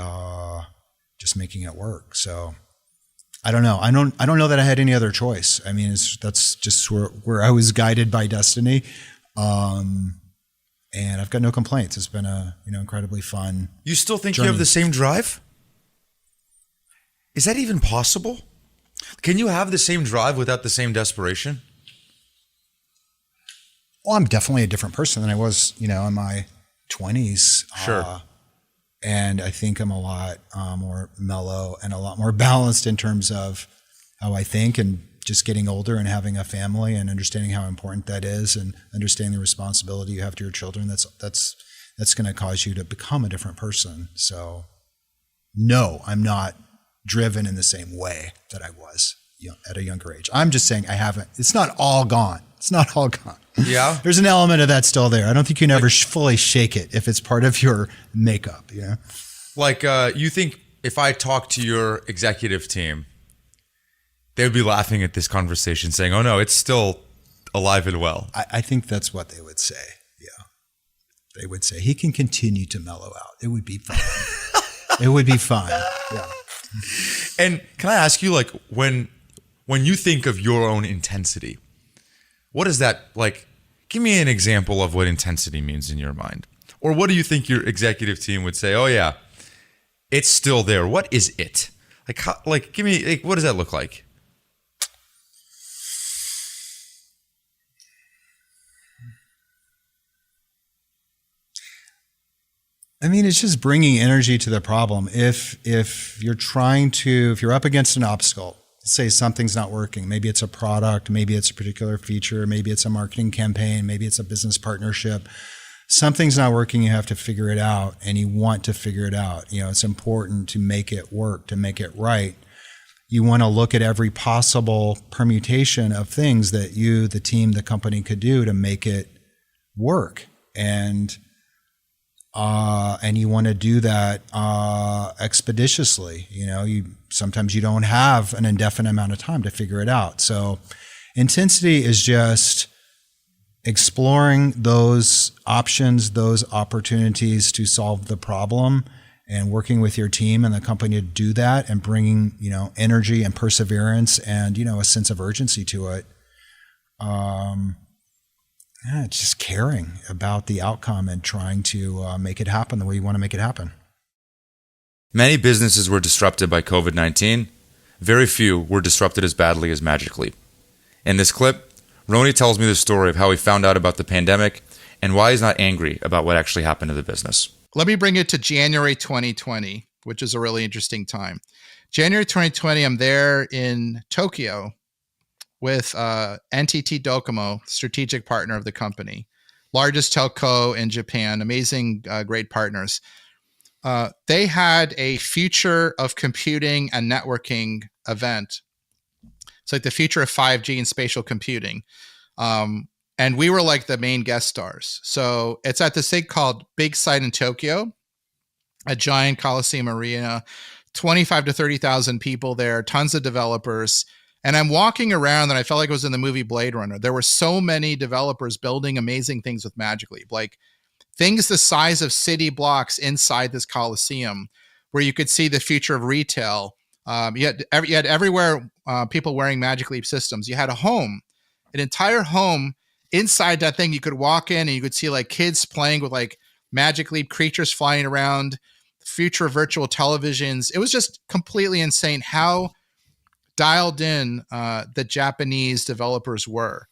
just making it work. So I don't know. I don't know that I had any other choice. I mean, that's just where I was guided by destiny. And I've got no complaints. It's been a incredibly fun. You still think journey. you have the same drive? Is that even possible? Can you have the same drive without the same desperation? Well, I'm definitely a different person than I was, in my 20s. Sure. And I think I'm a lot more mellow and a lot more balanced in terms of how I think, and just getting older and having a family and understanding how important that is, and understanding the responsibility you have to your children. That's going to cause you to become a different person. So no, I'm not driven in the same way that I was at a younger age. I'm just saying I haven't. It's not all gone. It's not all gone. Yeah. There's an element of that still there. I don't think you can ever fully shake it if it's part of your makeup. Like you think if I talk to your executive team, they would be laughing at this conversation saying, oh no, it's still alive and well. I think that's what they would say. Yeah. They would say he can continue to mellow out. It would be fine. It would be fine. Yeah. And can I ask you, like, when you think of your own intensity, what is that like? Give me an example of what intensity means in your mind. Or what do you think your executive team would say? Oh yeah, it's still there. What is it? Give me, what does that look like? I mean, it's just bringing energy to the problem. If you're up against an obstacle, say something's not working, maybe it's a product, maybe it's a particular feature, maybe it's a marketing campaign, maybe it's a business partnership, something's not working, you have to figure it out, and you want to figure it out. It's important to make it work, to make it right. You want to look at every possible permutation of things that you, the team, the company could do to make it work. And you want to do that expeditiously. Sometimes you don't have an indefinite amount of time to figure it out. So intensity is just exploring those options, those opportunities to solve the problem, and working with your team and the company to do that, and bringing, energy and perseverance and, a sense of urgency to it. It's just caring about the outcome and trying to make it happen the way you want to make it happen. Many businesses were disrupted by COVID-19. Very few were disrupted as badly as Magic Leap. In this clip, Rony tells me the story of how he found out about the pandemic and why he's not angry about what actually happened to the business. Let me bring it to January 2020, which is a really interesting time. January 2020, I'm there in Tokyo with NTT Docomo, strategic partner of the company, largest telco in Japan, amazing, great partners. They had a future of computing and networking event. It's like the future of 5G and spatial computing. And we were like the main guest stars. So it's at this thing called Big Sight in Tokyo, a giant Coliseum arena, 25 to 30,000 people there, tons of developers. And I'm walking around and I felt like I was in the movie Blade Runner. There were so many developers building amazing things with Magic Leap, like things the size of city blocks inside this Coliseum, where you could see the future of retail. You had everywhere people wearing Magic Leap systems. You had a home, an entire home inside that thing. You could walk in and you could see like kids playing with like Magic Leap creatures flying around, future virtual televisions. It was just completely insane how dialed in the Japanese developers were.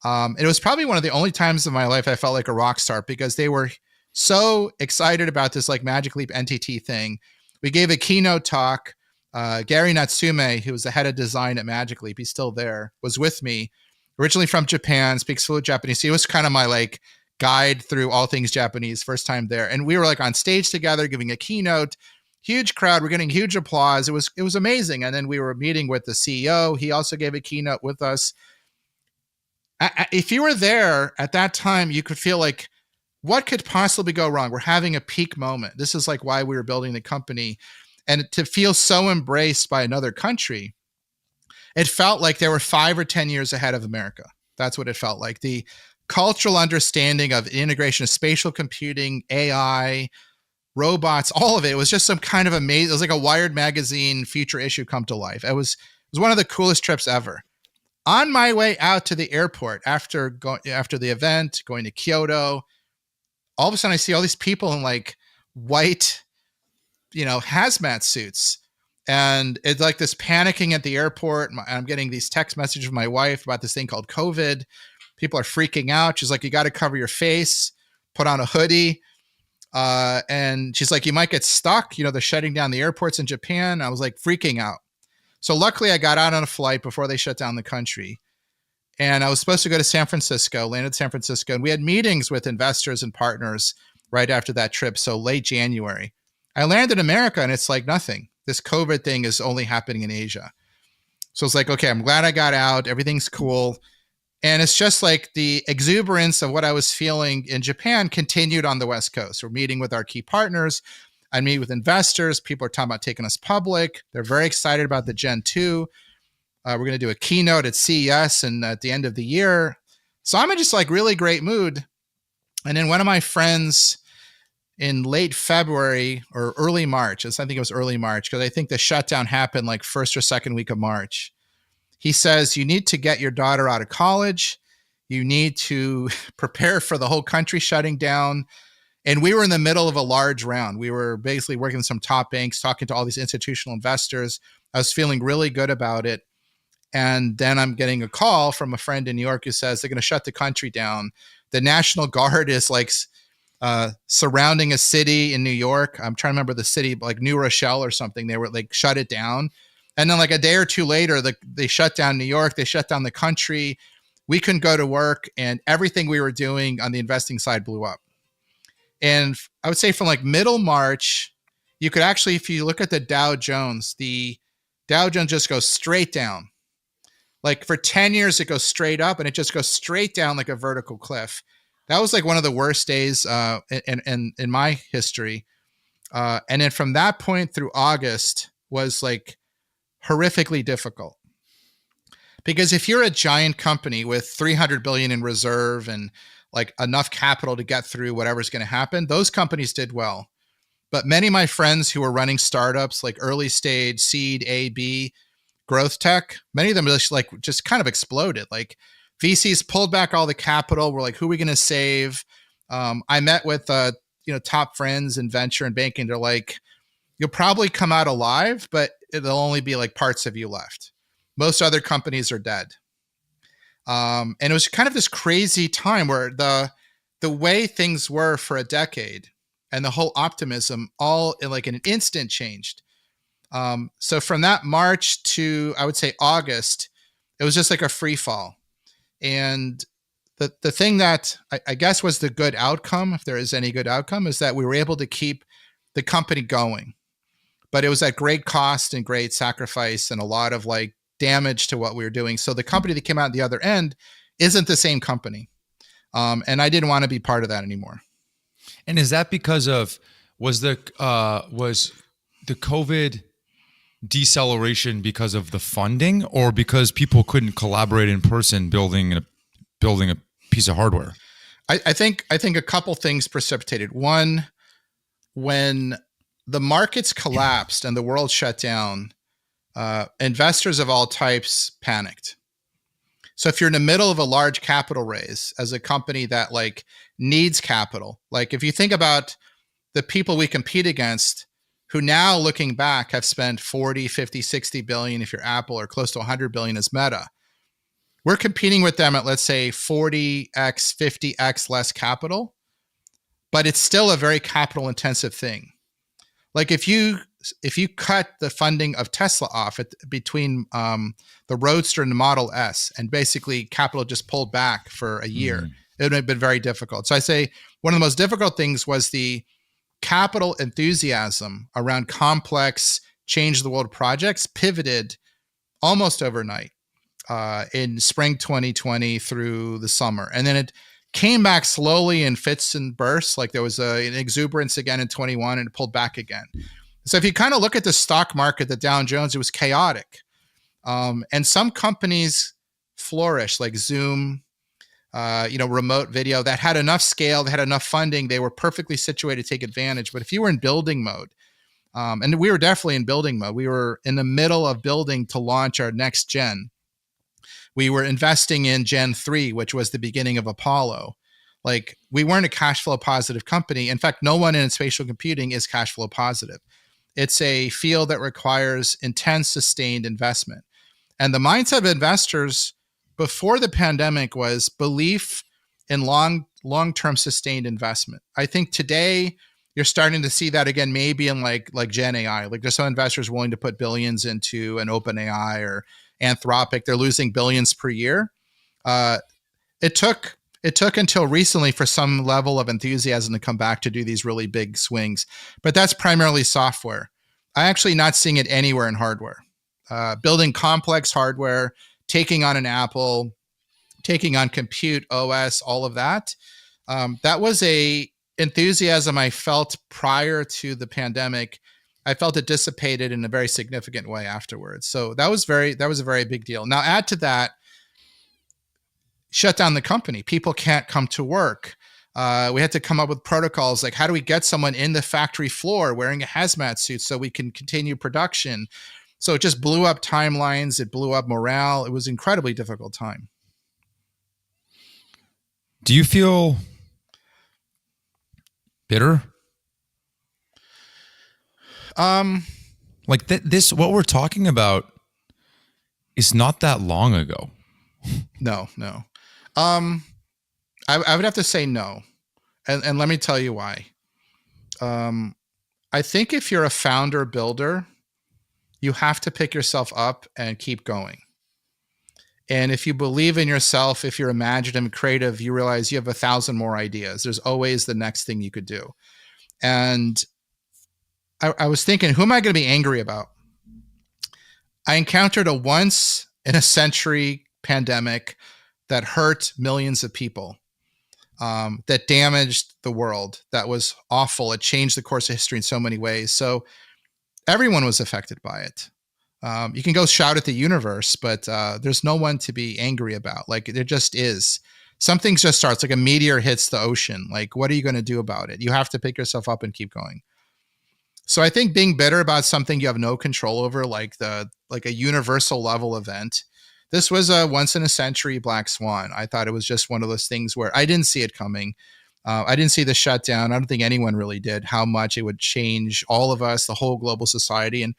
It was probably one of the only times in my life I felt like a rock star, because they were so excited about this like Magic Leap NTT thing. We gave a keynote talk. Gary Natsume, who was the head of design at Magic Leap, he's still there, was with me, originally from Japan, speaks fluent Japanese. So he was kind of my like guide through all things Japanese, first time there. And we were like on stage together giving a keynote. Huge crowd. We're getting huge applause. It was amazing. And then we were meeting with the CEO. He also gave a keynote with us. If you were there at that time, you could feel like, what could possibly go wrong? We're having a peak moment. This is like why we were building the company. And to feel so embraced by another country, it felt like they were 5 or 10 years ahead of America. That's what it felt like. The cultural understanding of integration of spatial computing, AI, robots, all of it was just some kind of amazing. It was like a Wired magazine future issue come to life. It was one of the coolest trips ever. On my way out to the airport after the event, going to Kyoto, all of a sudden I see all these people in like white, hazmat suits. And it's like this panicking at the airport. I'm getting these text messages from my wife about this thing called COVID. People are freaking out. She's like, you got to cover your face, put on a hoodie. And she's like, you might get stuck. They're shutting down the airports in Japan. I was like freaking out. So luckily I got out on a flight before they shut down the country. And I was supposed to go to San Francisco, landed San Francisco, and we had meetings with investors and partners right after that trip. So late January, I landed in America and it's like nothing. This COVID thing is only happening in Asia. So it's like, okay, I'm glad I got out. Everything's cool. And it's just like the exuberance of what I was feeling in Japan continued on the West Coast. We're meeting with our key partners. I meet with investors. People are talking about taking us public. They're very excited about the Gen 2. We're going to do a keynote at CES and at the end of the year. So I'm in just like really great mood. And then one of my friends in late February or early March, I think it was early March, because I think the shutdown happened like first or second week of March. He says, you need to get your daughter out of college. You need to prepare for the whole country shutting down. And we were in the middle of a large round. We were basically working with some top banks, talking to all these institutional investors. I was feeling really good about it. And then I'm getting a call from a friend in New York who says they're going to shut the country down. The National Guard is like surrounding a city in New York. I'm trying to remember the city, like New Rochelle or something. They were like shut it down. And then like a day or two later, they shut down New York. They shut down the country. We couldn't go to work, and everything we were doing on the investing side blew up. And I would say from like middle March, you could actually, if you look at the Dow Jones just goes straight down. Like for 10 years, it goes straight up and it just goes straight down like a vertical cliff. That was like one of the worst days in my history. And then from that point through August was like horrifically difficult. Because if you're a giant company with 300 billion in reserve and like enough capital to get through whatever's going to happen, those companies did well. But many of my friends who were running startups like early stage, seed, A, B, growth tech, many of them just kind of exploded. Like VCs pulled back all the capital. We're like, who are we going to save? I met with top friends in venture and banking. They're like, you'll probably come out alive, but it'll only be like parts of you left. Most other companies are dead. And it was kind of this crazy time where the way things were for a decade and the whole optimism all in like an instant changed. So from that March to, I would say August, it was just like a free fall. And the thing that I guess was the good outcome, if there is any good outcome, is that we were able to keep the company going. But it was at great cost and great sacrifice and a lot of like damage to what we were doing. So the company that came out the other end isn't the same company. And I didn't want to be part of that anymore. And is that because of, was the COVID deceleration because of the funding, or because people couldn't collaborate in person building a piece of hardware? I think a couple things precipitated. One, when the markets collapsed and the world shut down, investors of all types panicked. So if you're in the middle of a large capital raise as a company that like needs capital, like if you think about the people we compete against, who now looking back have spent 40, 50, 60 billion, if you're Apple, or close to 100 billion as Meta. We're competing with them at, let's say, 40x, 50x less capital, but it's still a very capital intensive thing. Like if you cut the funding of Tesla off between the Roadster and the Model S, and basically capital just pulled back for a year, it would have been very difficult. So I say one of the most difficult things was the capital enthusiasm around complex change the world projects pivoted almost overnight in spring 2020 through the summer. And then it came back slowly in fits and bursts. Like there was an exuberance again in 21 and it pulled back again. So if you kind of look at the stock market, the Dow Jones, it was chaotic. And some companies flourished, like Zoom, remote video, that had enough scale, they had enough funding, they were perfectly situated to take advantage. But if you were in building mode, and we were definitely in building mode, we were in the middle of building to launch our next gen. We were investing in Gen 3, which was the beginning of Apollo. Like, we weren't a cash flow positive company. In fact, no one in spatial computing is cash flow positive. It's a field that requires intense, sustained investment. And the mindset of investors before the pandemic was belief in long-term sustained investment. I think today you're starting to see that again, maybe in like Gen AI. Like, there's some investors willing to put billions into an OpenAI or Anthropic. They're losing billions per year. It took until recently for some level of enthusiasm to come back to do these really big swings, but that's primarily software. I'm actually not seeing it anywhere in hardware. Building complex hardware, taking on an Apple, taking on compute, OS, all of that. That was a enthusiasm I felt prior to the pandemic. I felt it dissipated in a very significant way afterwards. So that was a very big deal. Now add to that, shut down the company. People can't come to work. We had to come up with protocols like, how do we get someone in the factory floor wearing a hazmat suit so we can continue production? So it just blew up timelines. It blew up morale. It was an incredibly difficult time. Do you feel bitter? Like this, what we're talking about is not that long ago. No. I would have to say no. And let me tell you why. I think if you're a founder builder, you have to pick yourself up and keep going. And if you believe in yourself, if you're imaginative and creative, you realize you have 1,000 more ideas. There's always the next thing you could do. And I was thinking, who am I going to be angry about? I encountered a once in a century pandemic that hurt millions of people, that damaged the world, that was awful. It changed the course of history in so many ways. So everyone was affected by it. You can go shout at the universe, but there's no one to be angry about. Like, there just is. Something just starts, like a meteor hits the ocean. Like, what are you going to do about it? You have to pick yourself up and keep going. So I think being bitter about something you have no control over, like a universal level event, this was a once in a century black swan. I thought it was just one of those things where I didn't see it coming. I didn't see the shutdown. I don't think anyone really did, how much it would change all of us, the whole global society. And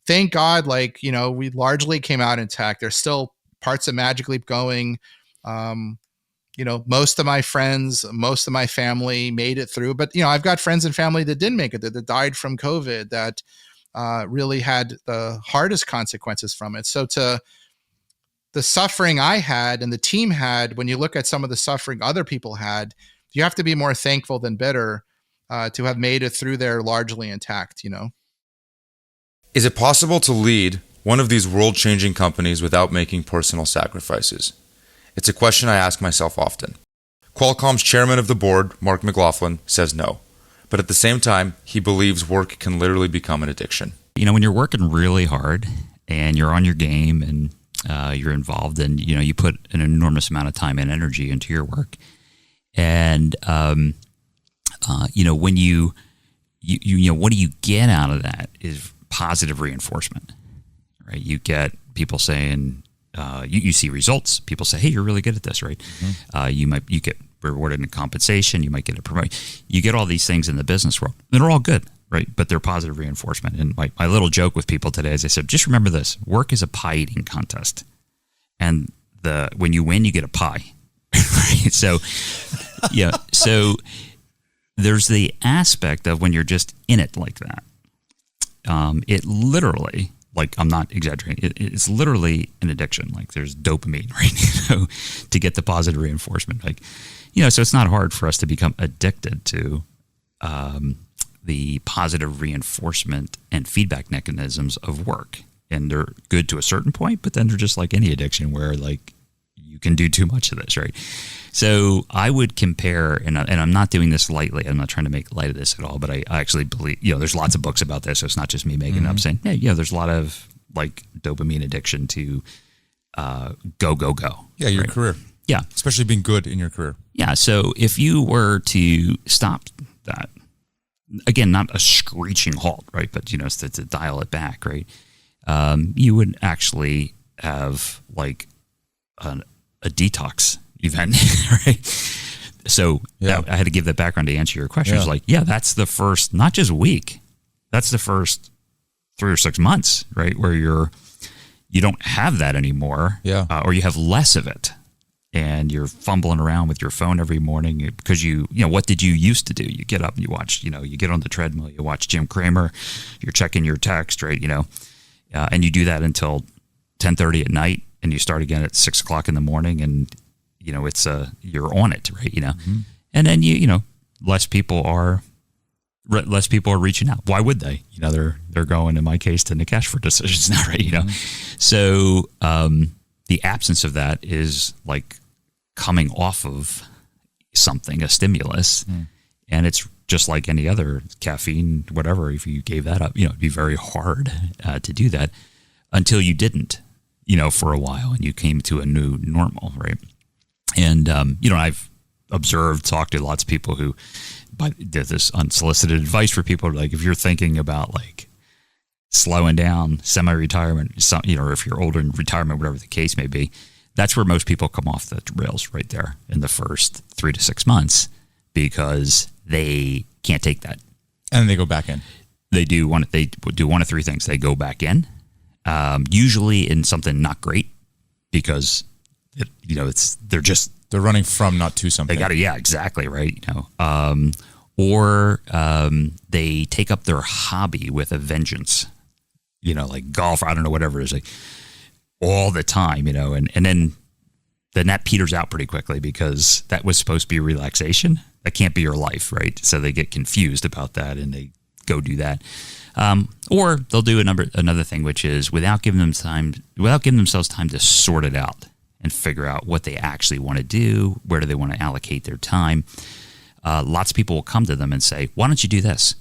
thank God, we largely came out intact. There's still parts of Magic Leap going. Most of my friends, most of my family made it through. But, I've got friends and family that didn't make it, that died from COVID, that really had the hardest consequences from it. So to the suffering I had and the team had, when you look at some of the suffering other people had, you have to be more thankful than bitter to have made it through there largely intact, Is it possible to lead one of these world-changing companies without making personal sacrifices? It's a question I ask myself often. Qualcomm's chairman of the board, Mark McLaughlin, says no. But at the same time, he believes work can literally become an addiction. When you're working really hard and you're on your game and you're involved and, you put an enormous amount of time and energy into your work. And, when you what do you get out of that is positive reinforcement, right? You get people saying, you see results. People say, hey, you're really good at this, right? Mm-hmm. You get rewarded in compensation. You might get a promotion. You get all these things in the business world. They're all good, right? But they're positive reinforcement. And my little joke with people today is I said, just remember this, work is a pie eating contest. And when you win, you get a pie, right? So, yeah. So there's the aspect of when you're just in it like that. It literally, I'm not exaggerating, it's literally an addiction. Like, there's dopamine, right? To get the positive reinforcement. So it's not hard for us to become addicted to the positive reinforcement and feedback mechanisms of work. And they're good to a certain point, but then they're just like any addiction where you can do too much of this, right? So I would compare, and I'm not doing this lightly. I'm not trying to make light of this at all, but I actually believe, there's lots of books about this. So it's not just me making it up saying, there's a lot of dopamine addiction to go. Yeah, your right? career. Yeah. Especially being good in your career. Yeah. So if you were to stop that, again, not a screeching halt, right? But, to dial it back, right? You would actually have a detox event, right? So I had to give that background to answer your question. It's like, that's the first, not just week, that's the first 3 or 6 months, right? Where you don't have that anymore, or you have less of it, and you're fumbling around with your phone every morning because you know, what did you used to do? You get up and you watch, you know, you get on the treadmill, you watch Jim Cramer, you're checking your text, right? You know, and you do that until 10:30 at night, and you start again at 6 o'clock in the morning, and you know, it's you're on it, right? You know, and then you know, less people are reaching out. Why would they? You know, they're going, in my case, to Nikesh for decisions now, right? You know, so the absence of that is like coming off of something, a stimulus, and it's just like any other caffeine, whatever. If you gave that up, you know, it'd be very hard to do that until you didn't, you know, for a while, and you came to a new normal, right? And you know, I've observed, talked to lots of people who did this unsolicited advice for people, like if you're thinking about like slowing down, semi-retirement, you know, or if you're older in retirement, whatever the case may be, that's where most people come off the rails right there in the first 3 to 6 months, because they can't take that. And they go back in. They do one of three things. They go back in, usually in something not great, because you know, they're running from, not to something. They exactly right. You know, or they take up their hobby with a vengeance. You know, like golf, or I don't know, whatever it is, like all the time. You know, and then that peters out pretty quickly, because that was supposed to be relaxation. That can't be your life, right? So they get confused about that, and they go do that. Or they'll do another thing, which is without giving themselves time to sort it out and figure out what they actually want to do, where do they want to allocate their time. Lots of people will come to them and say, "Why don't you do this?"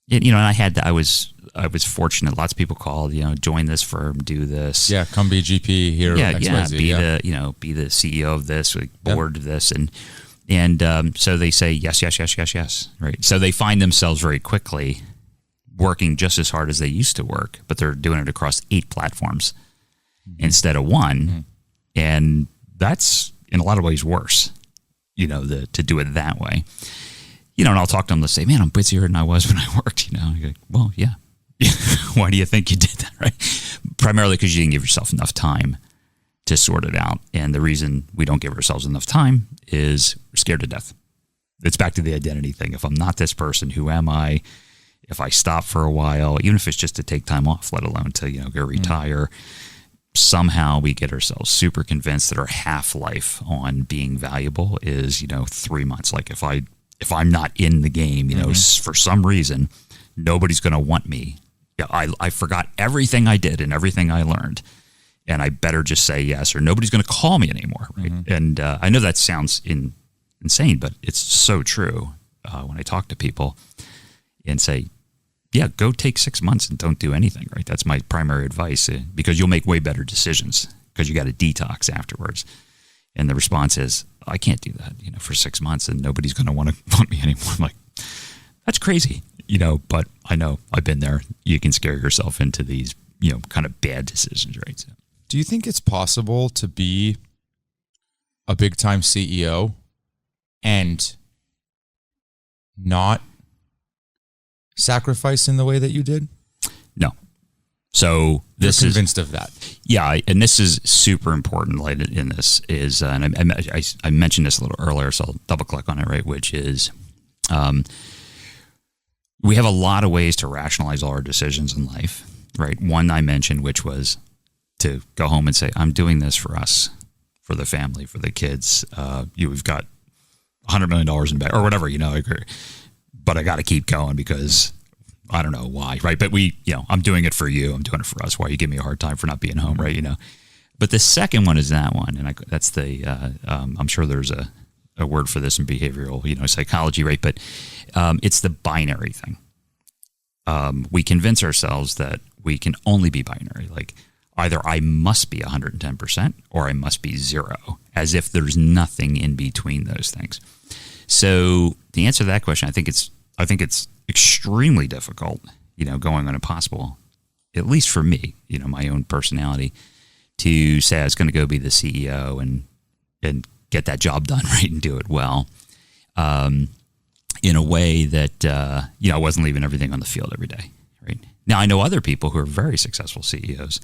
You know, and I was fortunate. Lots of people called, you know, join this firm, do this. Yeah, come be GP here. Be the CEO of this, like board of this, and so they say yes, right? So they find themselves very quickly working just as hard as they used to work, but they're doing it across 8 platforms instead of 1. And that's in a lot of ways worse, you know, to do it that way. You know, and I'll talk to them, let's say, man, I'm busier than I was when I worked, you know. You're like, well, yeah. Why do you think you did that, right? Primarily because you didn't give yourself enough time to sort it out. And the reason we don't give ourselves enough time is we're scared to death. It's back to the identity thing. If I'm not this person, who am I? If I stop for a while, even if it's just to take time off, let alone to, you know, go retire, somehow we get ourselves super convinced that our half-life on being valuable is, you know, 3 months. Like if I'm not in the game, you know, for some reason, nobody's going to want me. Yeah, I forgot everything I did and everything I learned, and I better just say yes, or nobody's going to call me anymore, right? And I know that sounds insane, but it's so true when I talk to people and say, yeah, go take 6 months and don't do anything, right? That's my primary advice, because you'll make way better decisions because you got to detox afterwards. And the response is, I can't do that, you know, for 6 months, and nobody's going to want me anymore. I'm like, that's crazy, you know, but I know I've been there. You can scare yourself into these, you know, kind of bad decisions, right? So, do you think it's possible to be a big time CEO and not sacrifice in the way that you did? No. So this You're convinced of that. Yeah, and this is super important. Like in this is, and I mentioned this a little earlier, so I'll double click on it, right? Which is, we have a lot of ways to rationalize all our decisions in life, right? One I mentioned, which was to go home and say, I'm doing this for us, for the family, for the kids. We've got $100 million in the bank, or whatever, you know. But I got to keep going because I don't know why, right? But I'm doing it for you. I'm doing it for us. Why you give me a hard time for not being home, right? You know. But the second one is that one, and that's the. I'm sure there's a word for this in behavioral, psychology, right? But it's the binary thing. We convince ourselves that we can only be binary, like either I must be 110% or I must be 0, as if there's nothing in between those things. So the answer to that question, I think it's extremely difficult, going on impossible, at least for me, my own personality, to say I was going to go be the CEO and get that job done right and do it well, in a way that I wasn't leaving everything on the field every day. Right now, I know other people who are very successful CEOs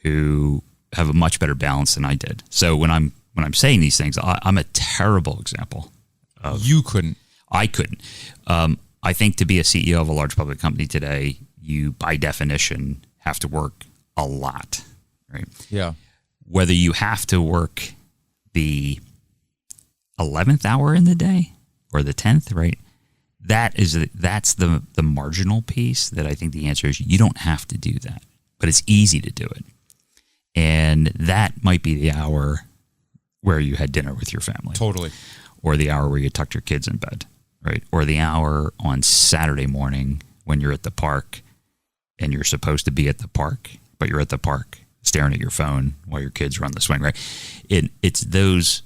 who have a much better balance than I did. So when I'm saying these things, I'm a terrible example. You couldn't. I couldn't. I think to be a CEO of a large public company today, you by definition have to work a lot, right? Yeah. Whether you have to work the 11th hour in the day or the 10th, right? That's the marginal piece that I think the answer is you don't have to do that, but it's easy to do it. And that might be the hour where you had dinner with your family. Totally. Or the hour where you tucked your kids in bed, right? Or the hour on Saturday morning when you're at the park and you're supposed to be at the park, but you're at the park staring at your phone while your kids run the swing, right? It's those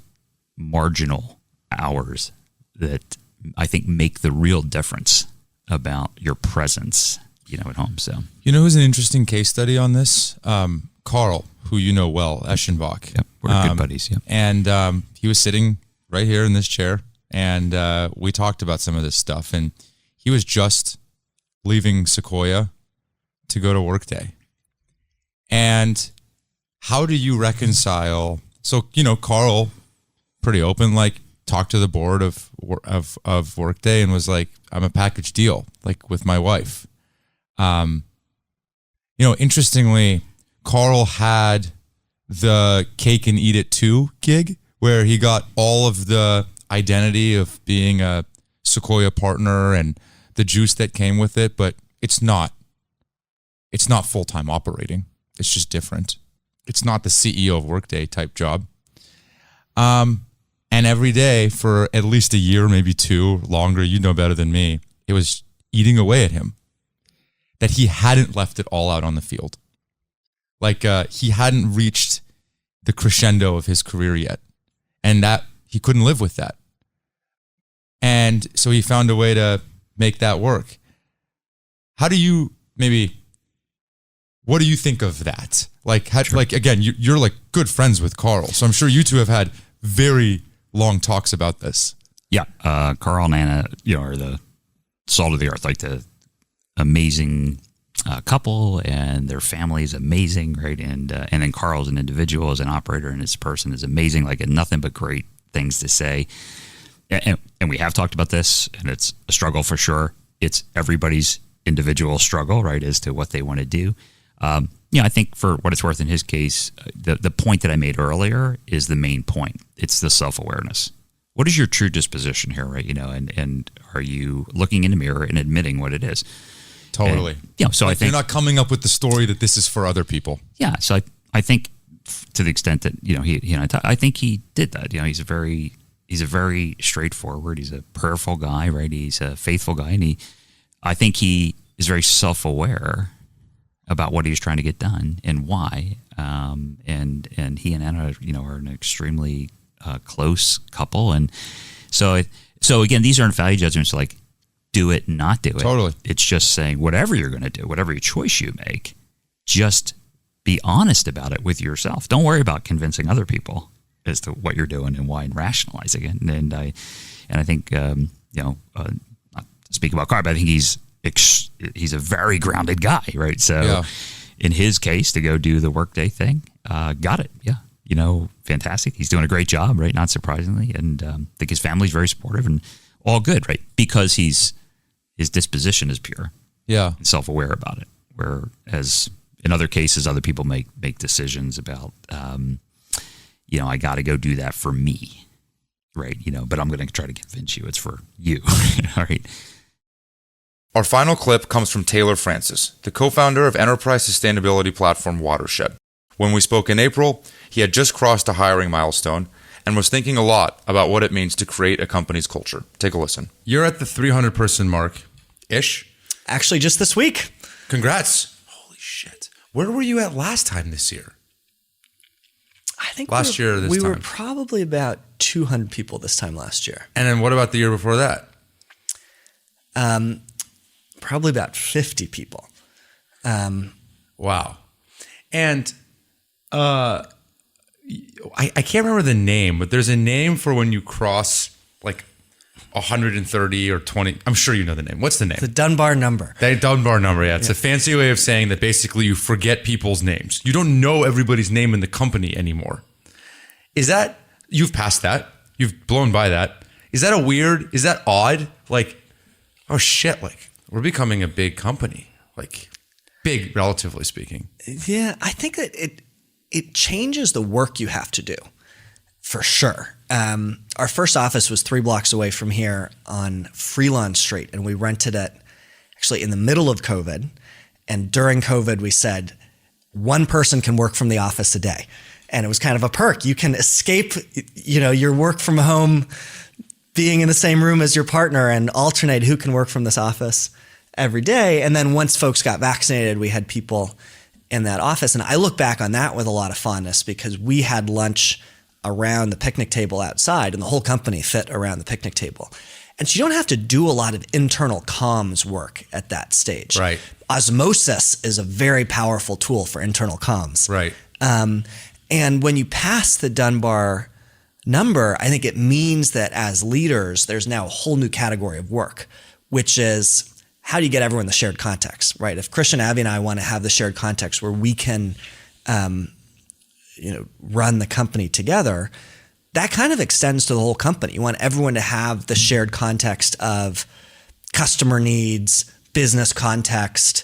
marginal hours that I think make the real difference about your presence, at home. So, who's an interesting case study on this? Carl, who you know well, Eschenbach. Yep, we're good buddies. Yep. And he was sitting right here in this chair, and we talked about some of this stuff. And he was just leaving Sequoia to go to Workday. And how do you reconcile? So, Carl, pretty open, talked to the board of Workday and was like, I'm a package deal, with my wife. Interestingly, Carl had the cake and eat it too gig where he got all of the identity of being a Sequoia partner and the juice that came with it, but it's not full-time operating. It's just different. It's not the CEO of Workday type job. And every day for at least a year, maybe two, longer, you know better than me, it was eating away at him that he hadn't left it all out on the field. He hadn't reached the crescendo of his career yet. And that he couldn't live with that. And so he found a way to make that work. How do you what do you think of that? Again, you're good friends with Carl. So I'm sure you two have had very long talks about this. Yeah. Carl and Anna, are the salt of the earth, the amazing couple, and their family is amazing, right? And then Carl's an individual, as an operator, and his person is amazing. Nothing but great things to say. And we have talked about this, and it's a struggle for sure. It's everybody's individual struggle, right, as to what they want to do. I think for what it's worth in his case, the point that I made earlier is the main point. It's the self-awareness. What is your true disposition here, right? And are you looking in the mirror and admitting what it is? Totally. And, so I think you're not coming up with the story that this is for other people. Yeah. So I think to the extent that, he and I think he did that. He's a very straightforward, he's a prayerful guy, right? He's a faithful guy. And I think he is very self-aware about what he's trying to get done and why. And he and Anna, are an extremely close couple. And so again, these aren't value judgments do it, not do it. Totally. It's just saying whatever you're going to do, whatever choice you make, just be honest about it with yourself. Don't worry about convincing other people as to what you're doing and why, and rationalizing it. And I think, not to speak about Carl, but I think he's a very grounded guy, right? So in his case, to go do the Workday thing, got it. Yeah. Fantastic. He's doing a great job, right? Not surprisingly. And I think his family's very supportive and all good, right? Because his disposition is pure. Yeah. And self-aware about it. Whereas in other cases, other people make decisions about, I got to go do that for me, right? But I'm going to try to convince you it's for you. All right. Our final clip comes from Taylor Francis, the co-founder of enterprise sustainability platform Watershed. When we spoke in April, he had just crossed a hiring milestone and was thinking a lot about what it means to create a company's culture. Take a listen. You're at the 300-person mark-ish? Actually, just this week. Congrats. Holy shit. Where were you at last time this year? I think last year this we time. were probably about 200 people this time last year. And then what about the year before that? Probably about 50 people. Wow. And, I can't remember the name, but there's a name for when you cross like 130 or 20. I'm sure you know the name. What's the name? The Dunbar number. The Dunbar number, yeah. It's a fancy way of saying that basically you forget people's names. You don't know everybody's name in the company anymore. Is that, you've passed that? You've blown by that. Is that is that odd? Like, oh shit, like we're becoming a big company. Like, big, relatively speaking. Yeah, I think that it changes the work you have to do, for sure. Our first office was 3 blocks away from here on Freelawn Street, and we rented it actually in the middle of COVID. And during COVID, we said, one person can work from the office a day. And it was kind of a perk. You can escape, your work from home, being in the same room as your partner, and alternate who can work from this office every day. And then once folks got vaccinated, we had people in that office. And I look back on that with a lot of fondness because we had lunch around the picnic table outside, and the whole company fit around the picnic table. And so you don't have to do a lot of internal comms work at that stage. Right. Osmosis is a very powerful tool for internal comms. Right. And when you pass the Dunbar number, I think it means that as leaders, there's now a whole new category of work, which is how do you get everyone the shared context, right? If Christian, Abby, and I want to have the shared context where we can, run the company together, that kind of extends to the whole company. You want everyone to have the shared context of customer needs, business context,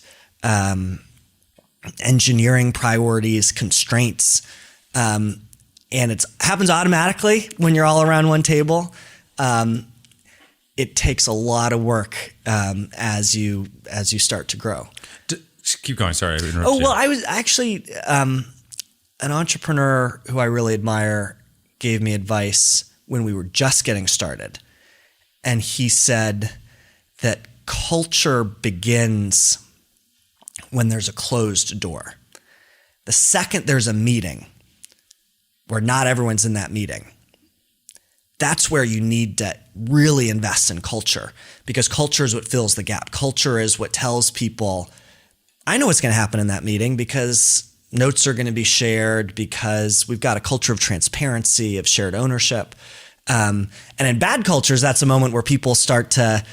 engineering priorities, constraints. And it happens automatically when you're all around one table. It takes a lot of work as you start to grow. Just keep going. Sorry, I interrupted you. Oh, well, I was actually an entrepreneur who I really admire gave me advice when we were just getting started. And he said that culture begins when there's a closed door. The second there's a meeting where not everyone's in that meeting, that's where you need to really invest in culture, because culture is what fills the gap. Culture is what tells people, I know what's going to happen in that meeting because notes are going to be shared, because we've got a culture of transparency, of shared ownership. And in bad cultures, that's a moment where people start to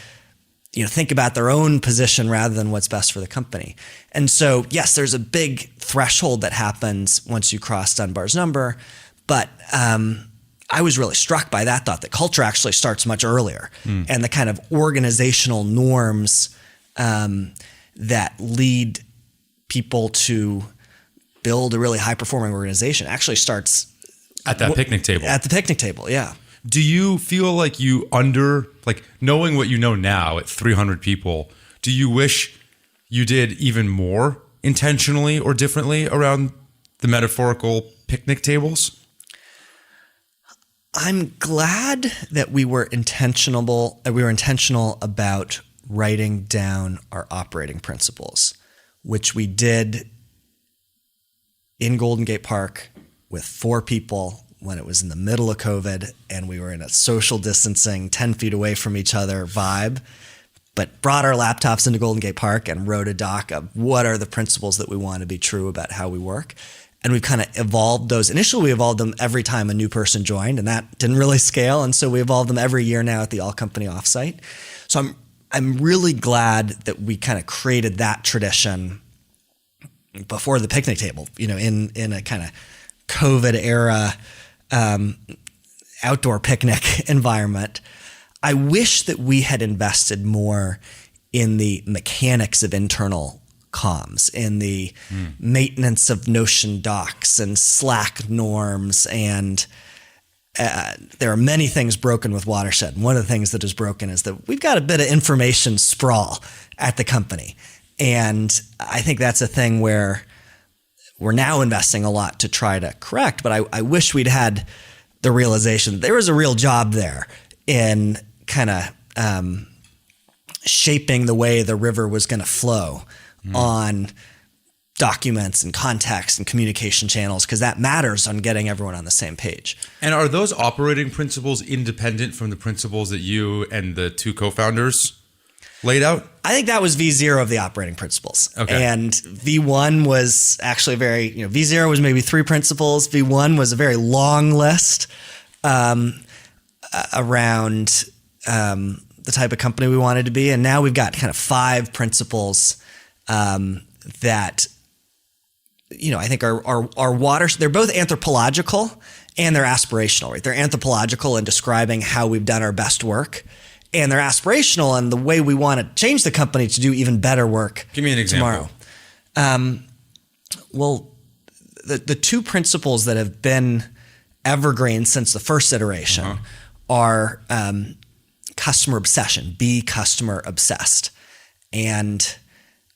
think about their own position rather than what's best for the company. And so, yes, there's a big threshold that happens once you cross Dunbar's number, but I was really struck by that thought that culture actually starts much earlier, and the kind of organizational norms that lead people to build a really high-performing organization actually starts at that picnic table. At the picnic table, yeah. Do you feel like knowing what you know now at 300 people, do you wish you did even more intentionally or differently around the metaphorical picnic tables? I'm glad that we were intentional about writing down our operating principles, which we did in Golden Gate Park with 4 people when it was in the middle of COVID and we were in a social distancing 10 feet away from each other vibe, but brought our laptops into Golden Gate Park and wrote a doc of what are the principles that we want to be true about how we work. And we've kind of evolved those. Initially, we evolved them every time a new person joined, and that didn't really scale. And so we evolved them every year now at the all-company offsite. So I'm really glad that we kind of created that tradition before the picnic table, in a kind of COVID era outdoor picnic environment. I wish that we had invested more in the mechanics of internal comms, in the maintenance of Notion docs and Slack norms. And there are many things broken with Watershed. One of the things that is broken is that we've got a bit of information sprawl at the company. And I think that's a thing where we're now investing a lot to try to correct. But I wish we'd had the realization that there was a real job there in kind of shaping the way the river was going to flow on documents and context and communication channels, because that matters on getting everyone on the same page. And are those operating principles independent from the principles that you and the 2 co-founders laid out? I think that was V0 of the operating principles. Okay. And V1 was actually V0 was maybe 3 principles. V1 was a very long list around the type of company we wanted to be. And now we've got kind of 5 principles that, I think are water. They're both anthropological and they're aspirational, right? They're anthropological in describing how we've done our best work. And they're aspirational in the way we want to change the company to do even better work. Give me an example. Tomorrow. Well, the 2 principles that have been evergreen since the first iteration are customer obsession, be customer obsessed. And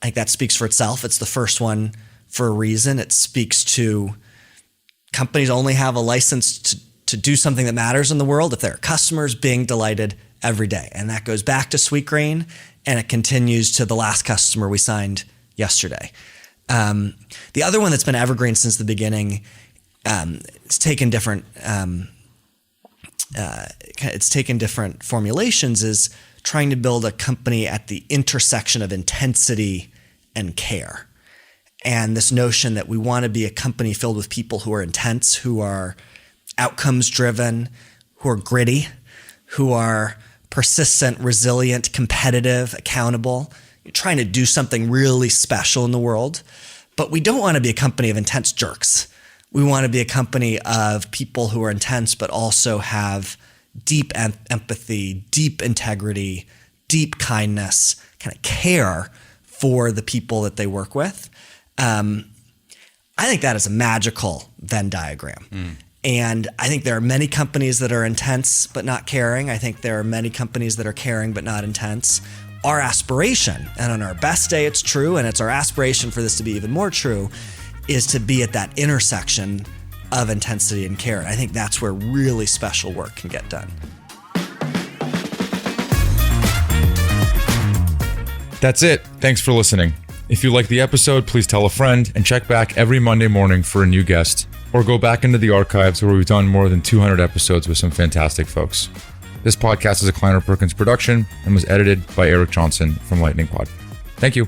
I think that speaks for itself. It's the first one for a reason. It speaks to companies only have a license to do something that matters in the world if there are customers being delighted every day. And that goes back to Sweetgreen and it continues to the last customer we signed yesterday. The other one that's been evergreen since the beginning, it's taken different formulations, is trying to build a company at the intersection of intensity and care. And this notion that we want to be a company filled with people who are intense, who are outcomes driven, who are gritty, who are persistent, resilient, competitive, accountable. You're trying to do something really special in the world. But we don't want to be a company of intense jerks. We want to be a company of people who are intense, but also have deep empathy, deep integrity, deep kindness, kind of care for the people that they work with. I think that is a magical Venn diagram. And I think there are many companies that are intense but not caring. I think there are many companies that are caring but not intense. Our aspiration, and on our best day it's true, and it's our aspiration for this to be even more true, is to be at that intersection of intensity and care. And I think that's where really special work can get done. That's it. Thanks for listening. If you like the episode, please tell a friend and check back every Monday morning for a new guest, or go back into the archives where we've done more than 200 episodes with some fantastic folks. This podcast is a Kleiner Perkins production and was edited by Eric Johnson from Lightning Pod. Thank you.